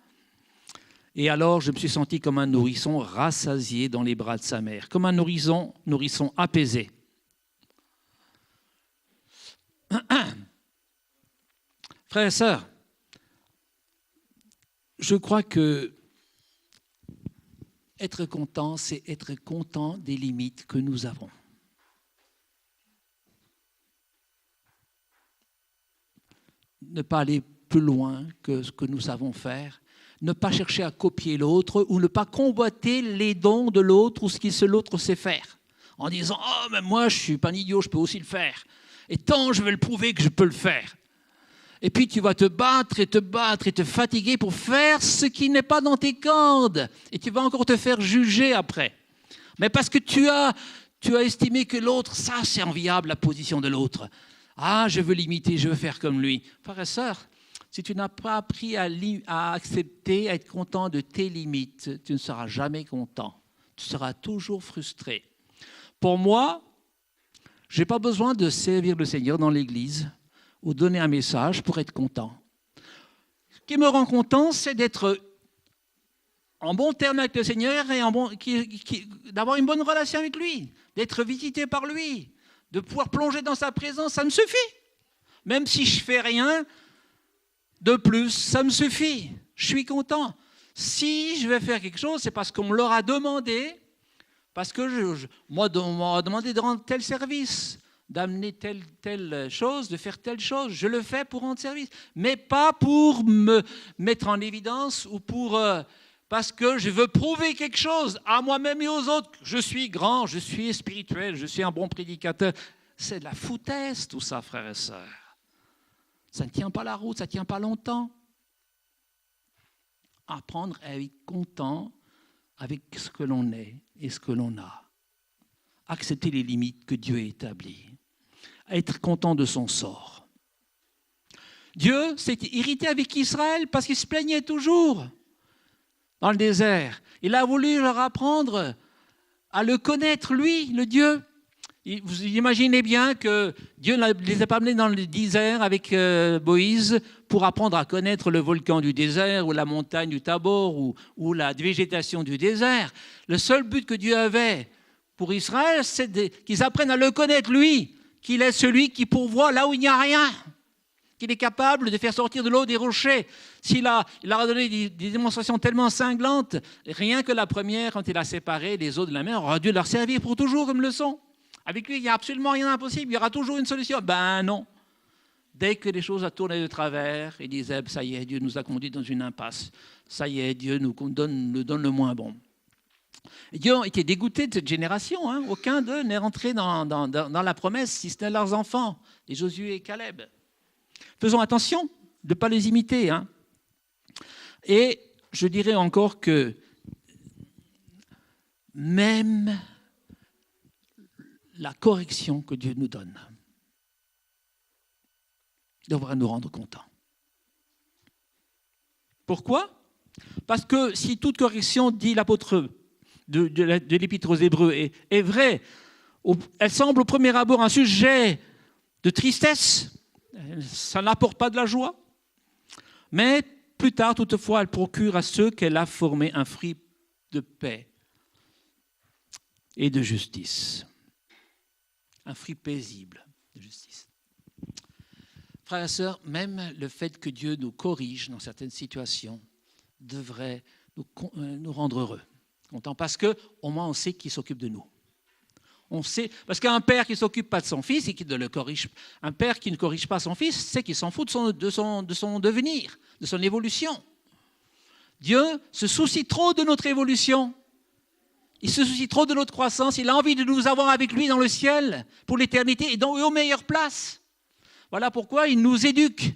Et alors, je me suis senti comme un nourrisson rassasié dans les bras de sa mère, comme un nourrisson apaisé. Frères et sœurs, je crois que être content, c'est être content des limites que nous avons. Ne pas aller plus loin que ce que nous savons faire, ne pas chercher à copier l'autre ou ne pas convoiter les dons de l'autre ou ce que l'autre sait faire, en disant « Oh, mais moi, je ne suis pas un idiot, je peux aussi le faire. Et tant je vais le prouver que je peux le faire. » Et puis tu vas te battre et te fatiguer pour faire ce qui n'est pas dans tes cordes. Et tu vas encore te faire juger après. Mais parce que tu as estimé que l'autre, ça c'est enviable la position de l'autre. Ah, je veux l'imiter, je veux faire comme lui. Frères et sœurs, si tu n'as pas appris à accepter, à être content de tes limites, tu ne seras jamais content. Tu seras toujours frustré. Pour moi, je n'ai pas besoin de servir le Seigneur dans l'église ou donner un message pour être content. Ce qui me rend content, c'est d'être en bon terme avec le Seigneur et d'avoir une bonne relation avec lui, d'être visité par lui, de pouvoir plonger dans sa présence, ça me suffit. Même si je ne fais rien de plus, ça me suffit. Je suis content. Si je vais faire quelque chose, c'est parce qu'on me l'aura demandé, parce que moi, on m'a demandé de rendre tel service, d'amener telle chose, de faire telle chose. Je le fais pour rendre service, mais pas pour me mettre en évidence ou parce que je veux prouver quelque chose à moi-même et aux autres. Je suis grand, je suis spirituel, je suis un bon prédicateur. C'est de la foutaise tout ça, frères et sœurs. Ça ne tient pas la route, ça ne tient pas longtemps. Apprendre à être content avec ce que l'on est et ce que l'on a. Accepter les limites que Dieu a établies. Être content de son sort. Dieu s'est irrité avec Israël parce qu'il se plaignait toujours dans le désert. Il a voulu leur apprendre à le connaître, lui, le Dieu. Vous imaginez bien que Dieu ne les a pas amenés dans le désert avec Moïse pour apprendre à connaître le volcan du désert ou la montagne du Tabor ou la végétation du désert. Le seul but que Dieu avait pour Israël, c'est qu'ils apprennent à le connaître, lui, qu'il est celui qui pourvoit là où il n'y a rien, qu'il est capable de faire sortir de l'eau des rochers. Il leur a donné des démonstrations tellement cinglantes, rien que la première, quand il a séparé les eaux de la mer, aura dû leur servir pour toujours comme leçon. Avec lui, il n'y a absolument rien d'impossible, il y aura toujours une solution. Ben non. Dès que les choses tournaient de travers, ils disaient, ça y est, Dieu nous a conduits dans une impasse. Ça y est, Dieu nous donne le moins bon. Et Dieu était dégoûté de cette génération. Hein. Aucun d'eux n'est rentré dans la promesse, si ce n'est leurs enfants, les Josué et Caleb. Faisons attention de ne pas les imiter. Hein. Et je dirais encore que même la correction que Dieu nous donne devra nous rendre contents. Pourquoi ? Parce que si toute correction, dit l'apôtre de l'Épître aux Hébreux, est vraie, elle semble au premier abord un sujet de tristesse, ça n'apporte pas de la joie, mais plus tard, toutefois, elle procure à ceux qu'elle a formés un fruit de paix et de justice. Un fruit paisible de justice. Frères et sœurs, même le fait que Dieu nous corrige dans certaines situations devrait nous rendre heureux, contents, parce qu'au moins on sait qu'il s'occupe de nous. On sait, parce qu'un père qui ne s'occupe pas de son fils et qui ne le corrige, un père qui ne corrige pas son fils, c'est qu'il s'en fout de son devenir, de son évolution. Dieu se soucie trop de notre évolution. Il se soucie trop de notre croissance. Il a envie de nous avoir avec lui dans le ciel pour l'éternité et aux meilleures places. Voilà pourquoi il nous éduque.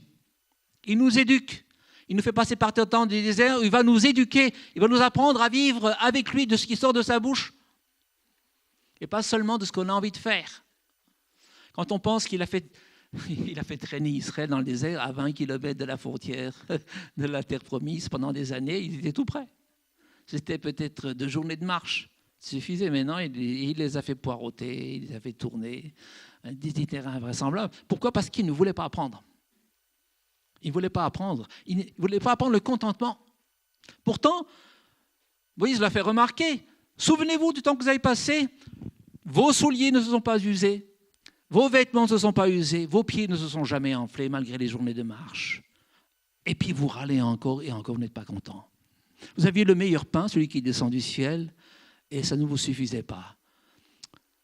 Il nous éduque. Il nous fait passer par le temps du désert. Il va nous éduquer. Il va nous apprendre à vivre avec lui de ce qui sort de sa bouche. Et pas seulement de ce qu'on a envie de faire. Quand on pense qu'il a fait traîner Israël dans le désert à 20 km de la frontière de la terre promise pendant des années, ils étaient tout prêts. C'était peut-être 2 journées de marche. Ça suffisait. Maintenant, il les a fait poireauter, il les a fait tourner. Des itinéraires invraisemblables. Pourquoi ? Parce qu'il ne voulait pas apprendre. Il ne voulait pas apprendre. Il ne voulait pas apprendre le contentement. Pourtant, Moïse l'a fait remarquer. Souvenez-vous du temps que vous avez passé. Vos souliers ne se sont pas usés. Vos vêtements ne se sont pas usés. Vos pieds ne se sont jamais enflés malgré les journées de marche. Et puis vous râlez encore et encore, vous n'êtes pas content. Vous aviez le meilleur pain, celui qui descend du ciel, et ça ne vous suffisait pas.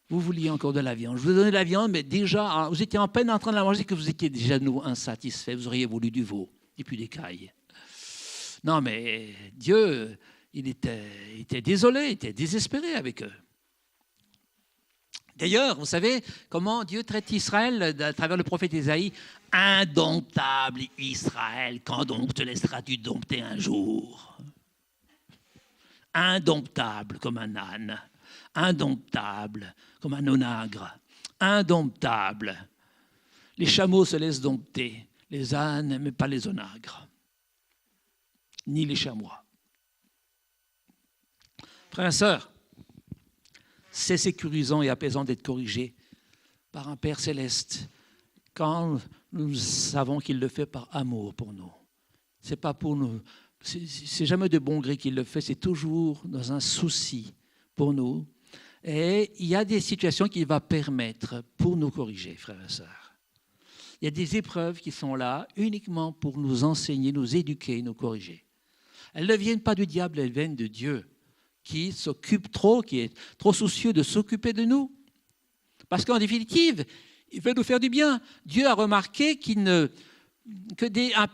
Vous vouliez encore de la viande. Je vous ai donné de la viande, mais déjà, vous étiez en peine en train de la manger, que vous étiez déjà de nouveau insatisfait. Vous auriez voulu du veau et puis des cailles. Non, mais Dieu, il était désolé, il était désespéré avec eux. D'ailleurs, vous savez comment Dieu traite Israël à travers le prophète Ésaïe ? Indomptable Israël, quand donc te laisseras-tu dompter un jour ? Indomptable comme un âne, indomptable comme un onagre, indomptable. Les chameaux se laissent dompter, les ânes, mais pas les onagres, ni les chamois. Frères et sœurs, c'est sécurisant et apaisant d'être corrigé par un Père céleste quand nous savons qu'il le fait par amour pour nous. C'est pas pour nous, c'est jamais de bon gré qu'il le fait, c'est toujours dans un souci pour nous. Et il y a des situations qu'il va permettre pour nous corriger, frères et sœurs. Il y a des épreuves qui sont là uniquement pour nous enseigner, nous éduquer, nous corriger. Elles ne viennent pas du diable, elles viennent de Dieu, qui s'occupe trop, qui est trop soucieux de s'occuper de nous. Parce qu'en définitive, il veut nous faire du bien. Dieu a remarqué qu'un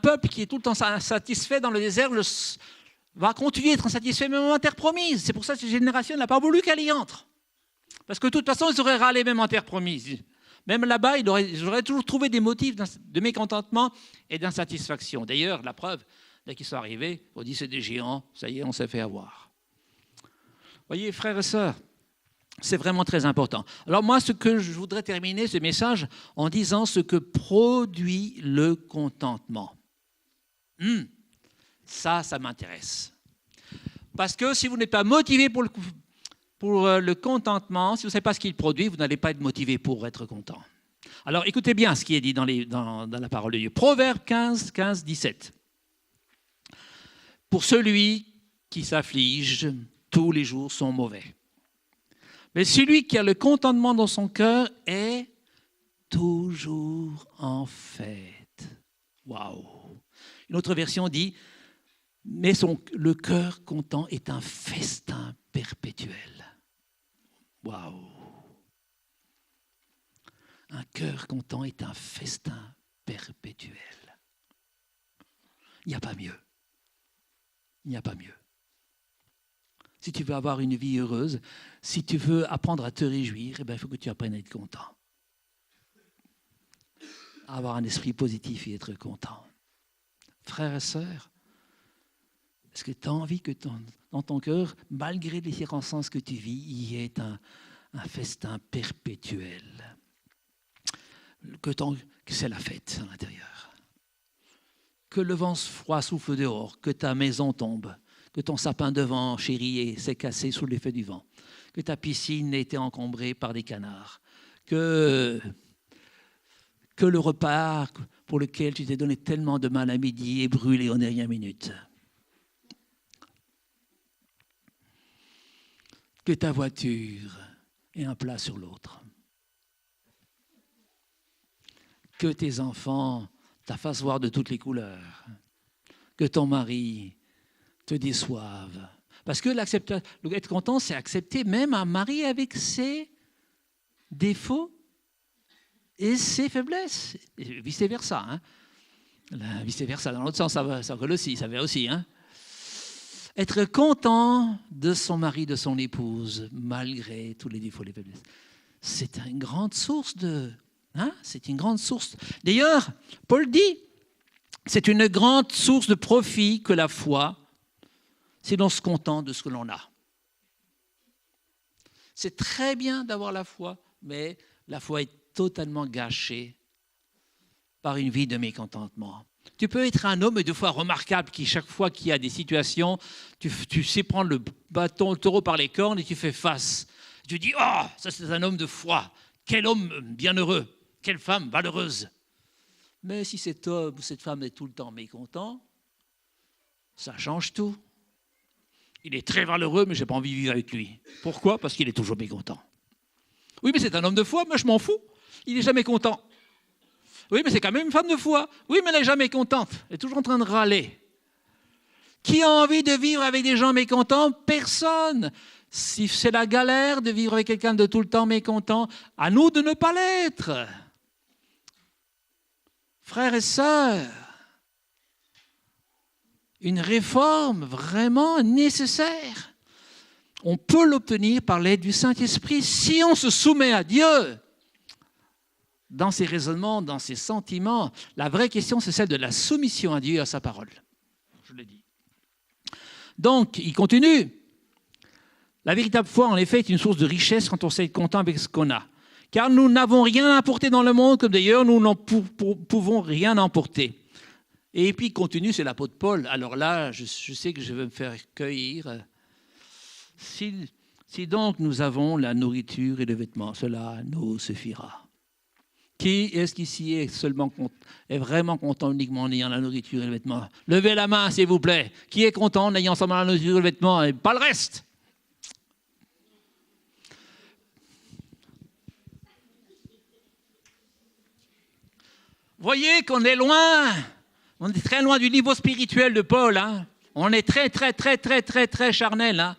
peuple qui est tout le temps insatisfait dans le désert va continuer à être insatisfait même en terre promise. C'est pour ça que cette génération n'a pas voulu qu'elle y entre. Parce que de toute façon, ils auraient râlé même en terre promise. Même là-bas, ils auraient toujours trouvé des motifs de mécontentement et d'insatisfaction. D'ailleurs, la preuve, dès qu'ils sont arrivés, on dit c'est des géants, ça y est, on s'est fait avoir. Voyez, frères et sœurs, c'est vraiment très important. Alors moi, ce que je voudrais terminer ce message en disant ce que produit le contentement. Ça m'intéresse. Parce que si vous n'êtes pas motivé pour le contentement, si vous ne savez pas ce qu'il produit, vous n'allez pas être motivé pour être content. Alors écoutez bien ce qui est dit dans la parole de Dieu. Proverbe 15, 17. Pour celui qui s'afflige, tous les jours sont mauvais. Mais celui qui a le contentement dans son cœur est toujours en fête. Waouh! Une autre version dit, mais le cœur content est un festin perpétuel. Waouh! Un cœur content est un festin perpétuel. Il n'y a pas mieux. Il n'y a pas mieux. Si tu veux avoir une vie heureuse, si tu veux apprendre à te réjouir, il faut que tu apprennes à être content. À avoir un esprit positif et être content. Frères et sœurs, est-ce que tu as envie que dans ton cœur, malgré les circonstances que tu vis, il y ait un festin perpétuel? Que c'est la fête à l'intérieur. Que le vent froid souffle dehors, que ta maison tombe, que ton sapin devant chéri s'est cassé sous l'effet du vent, que ta piscine ait été encombrée par des canards, que le repas pour lequel tu t'es donné tellement de mal à midi est brûlé en dernière minute. Que ta voiture ait un plat sur l'autre. Que tes enfants ta fasse voir de toutes les couleurs. Que ton mari te déçoive. Parce que être content, c'est accepter même un mari avec ses défauts et ses faiblesses. Et vice-versa. Hein. Vice-versa, dans l'autre sens, ça va aussi. Hein. Être content de son mari, de son épouse, malgré tous les défauts et les faiblesses. C'est une grande source de... Hein? C'est une grande source. D'ailleurs, Paul dit, c'est une grande source de profit que la foi, c'est l'on se contente de ce que l'on a. C'est très bien d'avoir la foi, mais la foi est totalement gâchée par une vie de mécontentement. Tu peux être un homme de foi remarquable qui, chaque fois qu'il y a des situations, tu sais prendre le taureau par les cornes et tu fais face. Tu dis, oh, ça c'est un homme de foi. Quel homme bienheureux. Quelle femme valeureuse. Mais si cet homme ou cette femme est tout le temps mécontent, ça change tout. Il est très valeureux, mais je n'ai pas envie de vivre avec lui. Pourquoi? Parce qu'il est toujours mécontent. Oui, mais c'est un homme de foi, moi je m'en fous. Il n'est jamais content. Oui, mais c'est quand même une femme de foi. Oui, mais elle n'est jamais contente. Elle est toujours en train de râler. Qui a envie de vivre avec des gens mécontents? Personne. Si c'est la galère de vivre avec quelqu'un de tout le temps mécontent, à nous de ne pas l'être. Frères et sœurs, une réforme vraiment nécessaire. On peut l'obtenir par l'aide du Saint-Esprit si on se soumet à Dieu. Dans ses raisonnements, dans ses sentiments, la vraie question, c'est celle de la soumission à Dieu et à sa parole. Je l'ai dit. Donc, il continue. La véritable foi, en effet, est une source de richesse quand on sait être content avec ce qu'on a. Car nous n'avons rien à apporter dans le monde, comme d'ailleurs nous n'en pouvons rien emporter. Et puis, il continue, c'est l'apôtre Paul. Alors là, je sais que je vais me faire cueillir. Si donc nous avons la nourriture et le vêtement, cela nous suffira. Qui est-ce qu'ici est vraiment content uniquement en ayant la nourriture et le vêtement? Levez la main, s'il vous plaît. Qui est content en ayant seulement la nourriture et le vêtement et pas le reste? Voyez qu'on est loin. On est très loin du niveau spirituel de Paul. Hein. On est très charnel. Hein.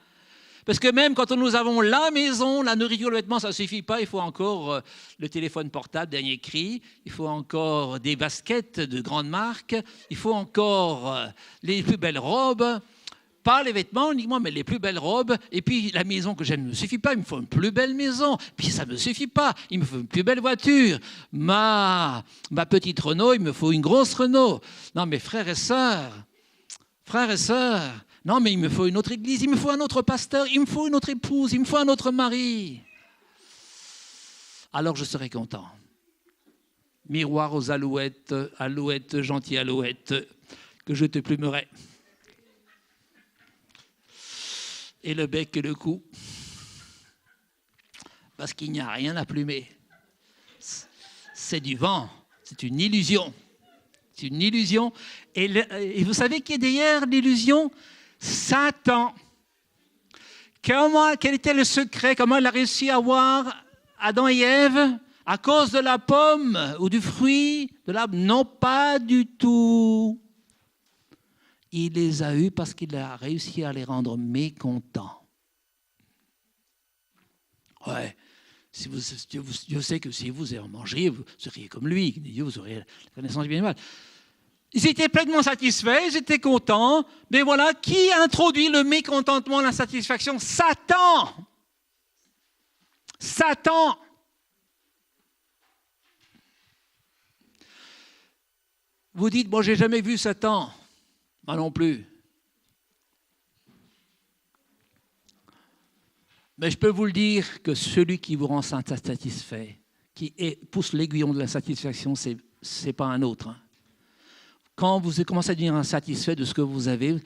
Parce que même quand nous avons la maison, la nourriture, le vêtement, ça ne suffit pas. Il faut encore le téléphone portable, dernier cri. Il faut encore des baskets de grande marque. Il faut encore les plus belles robes. Pas les vêtements uniquement, mais les plus belles robes. Et puis la maison que j'aime ne me suffit pas. Il me faut une plus belle maison. Puis ça ne me suffit pas. Il me faut une plus belle voiture. Ma petite Renault, il me faut une grosse Renault. Non mais frères et sœurs, non mais il me faut une autre église, il me faut un autre pasteur, il me faut une autre épouse, il me faut un autre mari. Alors je serai content. Miroir aux alouettes, alouette, gentille alouette, que je te plumerai. Et le bec et le cou. Parce qu'il n'y a rien à plumer. C'est du vent, c'est une illusion. C'est une illusion. Et vous savez qui est derrière l'illusion? Satan. Quel était le secret? Comment il a réussi à voir Adam et Ève? À cause de la pomme ou du fruit de l'arbre? Non, pas du tout. Il les a eus parce qu'il a réussi à les rendre mécontents. Ouais, Dieu sait que si vous en mangeriez, vous seriez comme lui. Dieu, vous auriez la connaissance du bien et du mal. Ils étaient pleinement satisfaits, ils étaient contents. Mais voilà, qui introduit le mécontentement, l'insatisfaction? Satan! Satan! Vous dites, bon, j'ai jamais vu Satan. Moi non plus. Mais je peux vous le dire que celui qui vous rend insatisfait, qui pousse l'aiguillon de l'insatisfaction, c'est pas un autre. Quand vous commencez à devenir insatisfait de ce que vous avez,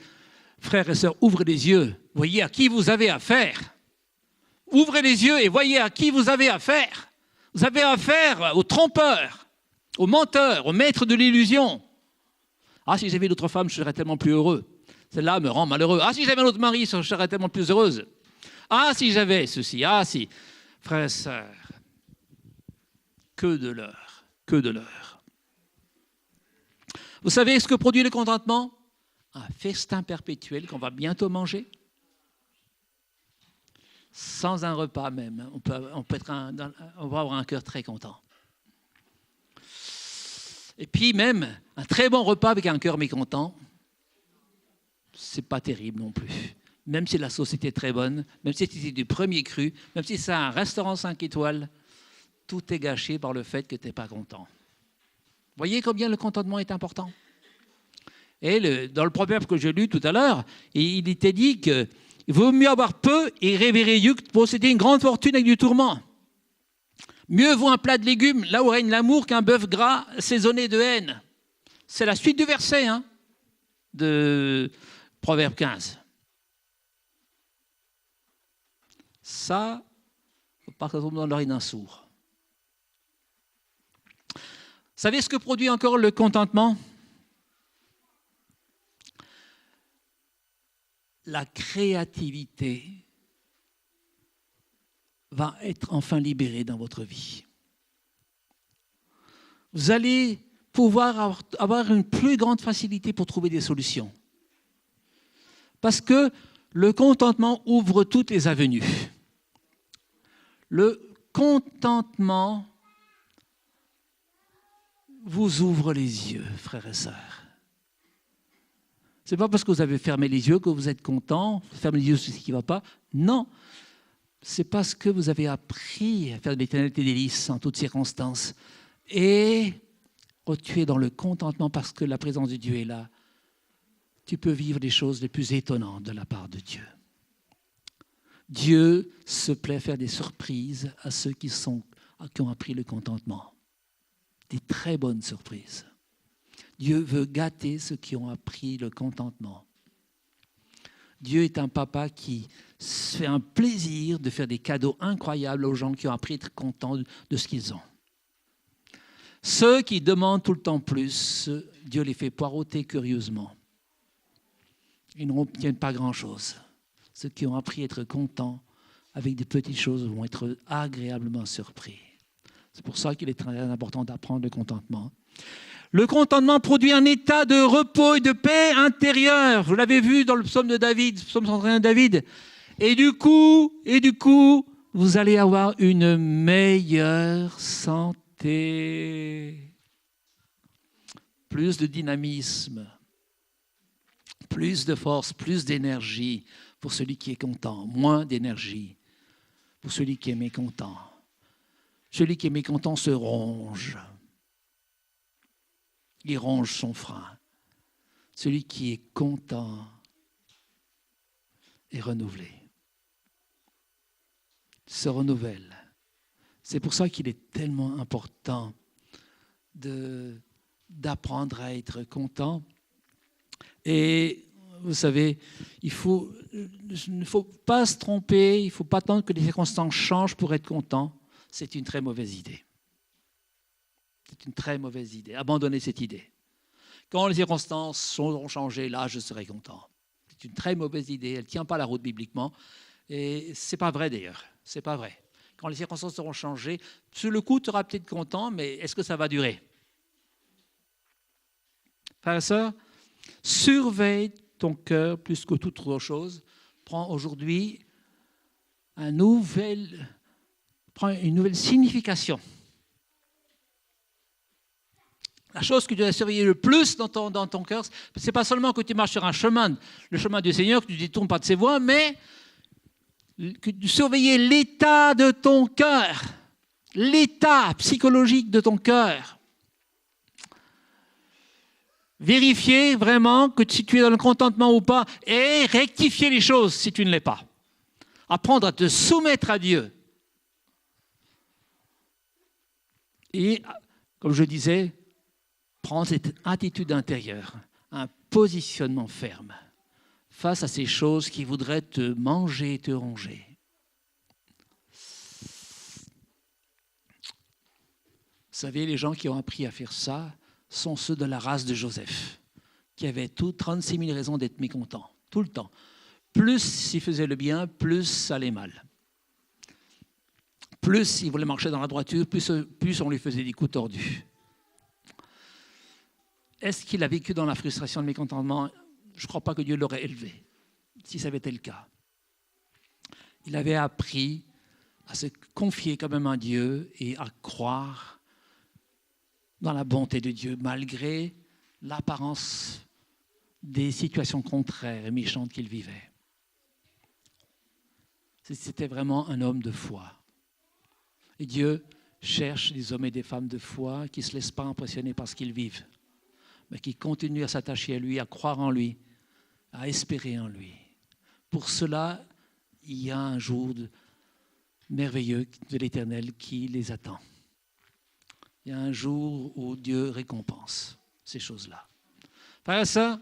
frères et sœurs, ouvrez les yeux. Voyez à qui vous avez affaire. Ouvrez les yeux et voyez à qui vous avez affaire. Vous avez affaire au trompeur, au menteur, au maître de l'illusion. Ah, si j'avais d'autres femmes, je serais tellement plus heureux. Celle-là me rend malheureux. Ah, si j'avais un autre mari, je serais tellement plus heureuse. Ah, si j'avais ceci, ah, si. Frères et sœurs, que de l'heure, que de l'heure. Vous savez ce que produit le contentement? Un festin perpétuel qu'on va bientôt manger. Sans un repas même, on va avoir un cœur très content. Et puis même, un très bon repas avec un cœur mécontent, c'est pas terrible non plus. Même si la sauce était très bonne, même si c'était du premier cru, même si c'est un restaurant 5 étoiles, tout est gâché par le fait que tu n'es pas content. Voyez combien le contentement est important. Et dans le proverbe que j'ai lu tout à l'heure, il était dit qu'il vaut mieux avoir peu et révérer Dieu que posséder une grande fortune avec du tourment. Mieux vaut un plat de légumes là où règne l'amour qu'un bœuf gras assaisonné de haine. C'est la suite du verset de Proverbe 15. Ça, il ne faut pas que ça tombe dans l'oreille d'un sourd. Vous savez ce que produit encore le contentement? La créativité va être enfin libérée dans votre vie. Vous allez pouvoir avoir une plus grande facilité pour trouver des solutions. Parce que le contentement ouvre toutes les avenues. Le contentement vous ouvre les yeux, frères et sœurs. Ce n'est pas parce que vous avez fermé les yeux que vous êtes content, fermez les yeux sur ce qui ne va pas. Non, c'est parce que vous avez appris à faire de l'éternité délice en toutes circonstances. Et quand tu es dans le contentement parce que la présence de Dieu est là, tu peux vivre les choses les plus étonnantes de la part de Dieu. Dieu se plaît à faire des surprises à ceux qui ont appris le contentement. Des très bonnes surprises. Dieu veut gâter ceux qui ont appris le contentement. Dieu est un papa qui se fait un plaisir de faire des cadeaux incroyables aux gens qui ont appris à être contents de ce qu'ils ont. Ceux qui demandent tout le temps plus, Dieu les fait poireauter curieusement. Ils n'obtiennent pas grand-chose. Ceux qui ont appris à être contents avec des petites choses vont être agréablement surpris. C'est pour ça qu'il est très important d'apprendre le contentement. Le contentement produit un état de repos et de paix intérieure. Vous l'avez vu dans le psaume de David, psaume 131 de David. Et du coup, vous allez avoir une meilleure santé. Plus de dynamisme, plus de force, plus d'énergie pour celui qui est content, moins d'énergie pour celui qui est mécontent. Celui qui est mécontent se ronge. Il ronge son frein. Celui qui est content est renouvelé. Se renouvelle. C'est pour ça qu'il est tellement important d'apprendre à être content. Et vous savez, il ne faut pas se tromper, il ne faut pas attendre que les circonstances changent pour être content. C'est une très mauvaise idée. C'est une très mauvaise idée. Abandonnez cette idée. Quand les circonstances auront changé, là, je serai content. C'est une très mauvaise idée. Elle ne tient pas la route bibliquement. Et ce n'est pas vrai d'ailleurs. Ce n'est pas vrai. Quand les circonstances auront changé, sur le coup, tu seras peut-être content, mais est-ce que ça va durer? Frères et sœurs, surveille ton cœur plus que toute autre chose. Prends aujourd'hui un nouvel prend une nouvelle signification. La chose que tu dois surveiller le plus dans ton cœur, ce n'est pas seulement que tu marches sur un chemin, le chemin du Seigneur, que tu ne détournes pas de ses voies, mais que tu surveilles l'état de ton cœur, l'état psychologique de ton cœur. Vérifier vraiment que si tu es dans le contentement ou pas et rectifier les choses si tu ne l'es pas. Apprendre à te soumettre à Dieu. Et, comme je disais, prendre cette attitude intérieure, un positionnement ferme face à ces choses qui voudraient te manger et te ronger. Vous savez, les gens qui ont appris à faire ça sont ceux de la race de Joseph, qui avaient 36 000 raisons d'être mécontents, tout le temps. Plus ils faisaient le bien, plus ça allait mal. Plus ils voulaient marcher dans la droiture, plus on lui faisait des coups tordus. Est-ce qu'il a vécu dans la frustration et le mécontentement? Je ne crois pas que Dieu l'aurait élevé, si ça avait été le cas. Il avait appris à se confier quand même à Dieu et à croire dans la bonté de Dieu, malgré l'apparence des situations contraires et méchantes qu'il vivait. C'était vraiment un homme de foi. Et Dieu cherche des hommes et des femmes de foi qui ne se laissent pas impressionner par ce qu'ils vivent, mais qui continuent à s'attacher à lui, à croire en lui, à espérer en lui. Pour cela, il y a un jour merveilleux de l'Éternel qui les attend. Il y a un jour où Dieu récompense ces choses-là. Frères et sœurs,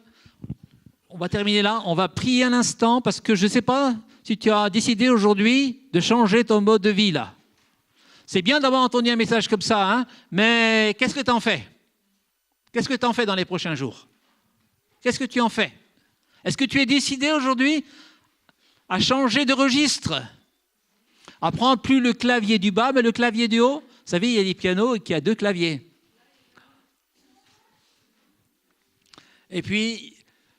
on va terminer là. On va prier un instant parce que je ne sais pas si tu as décidé aujourd'hui de changer ton mode de vie là. C'est bien d'avoir entendu un message comme ça, hein, mais qu'est-ce que tu en fais? Qu'est-ce que tu en fais dans les prochains jours? Qu'est-ce que tu en fais? Est-ce que tu es décidé aujourd'hui à changer de registre? À prendre plus le clavier du bas, mais le clavier du haut? Vous savez, il y a des pianos qui ont 2 claviers. Et puis,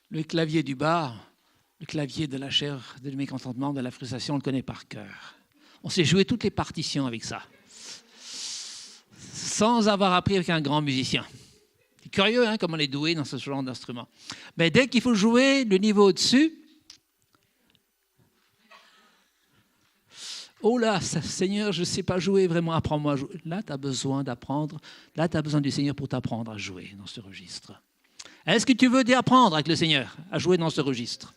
le clavier du bas, le clavier de la chair, du mécontentement, de la frustration, on le connaît par cœur. On s'est joué toutes les partitions avec ça, sans avoir appris avec un grand musicien. C'est curieux, hein, comme on est doué dans ce genre d'instrument. Mais dès qu'il faut jouer le niveau au-dessus, oh là, Seigneur, je ne sais pas jouer, vraiment, apprends-moi à jouer. Là, tu as besoin d'apprendre. Là, tu as besoin du Seigneur pour t'apprendre à jouer dans ce registre. Est-ce que tu veux apprendre avec le Seigneur à jouer dans ce registre?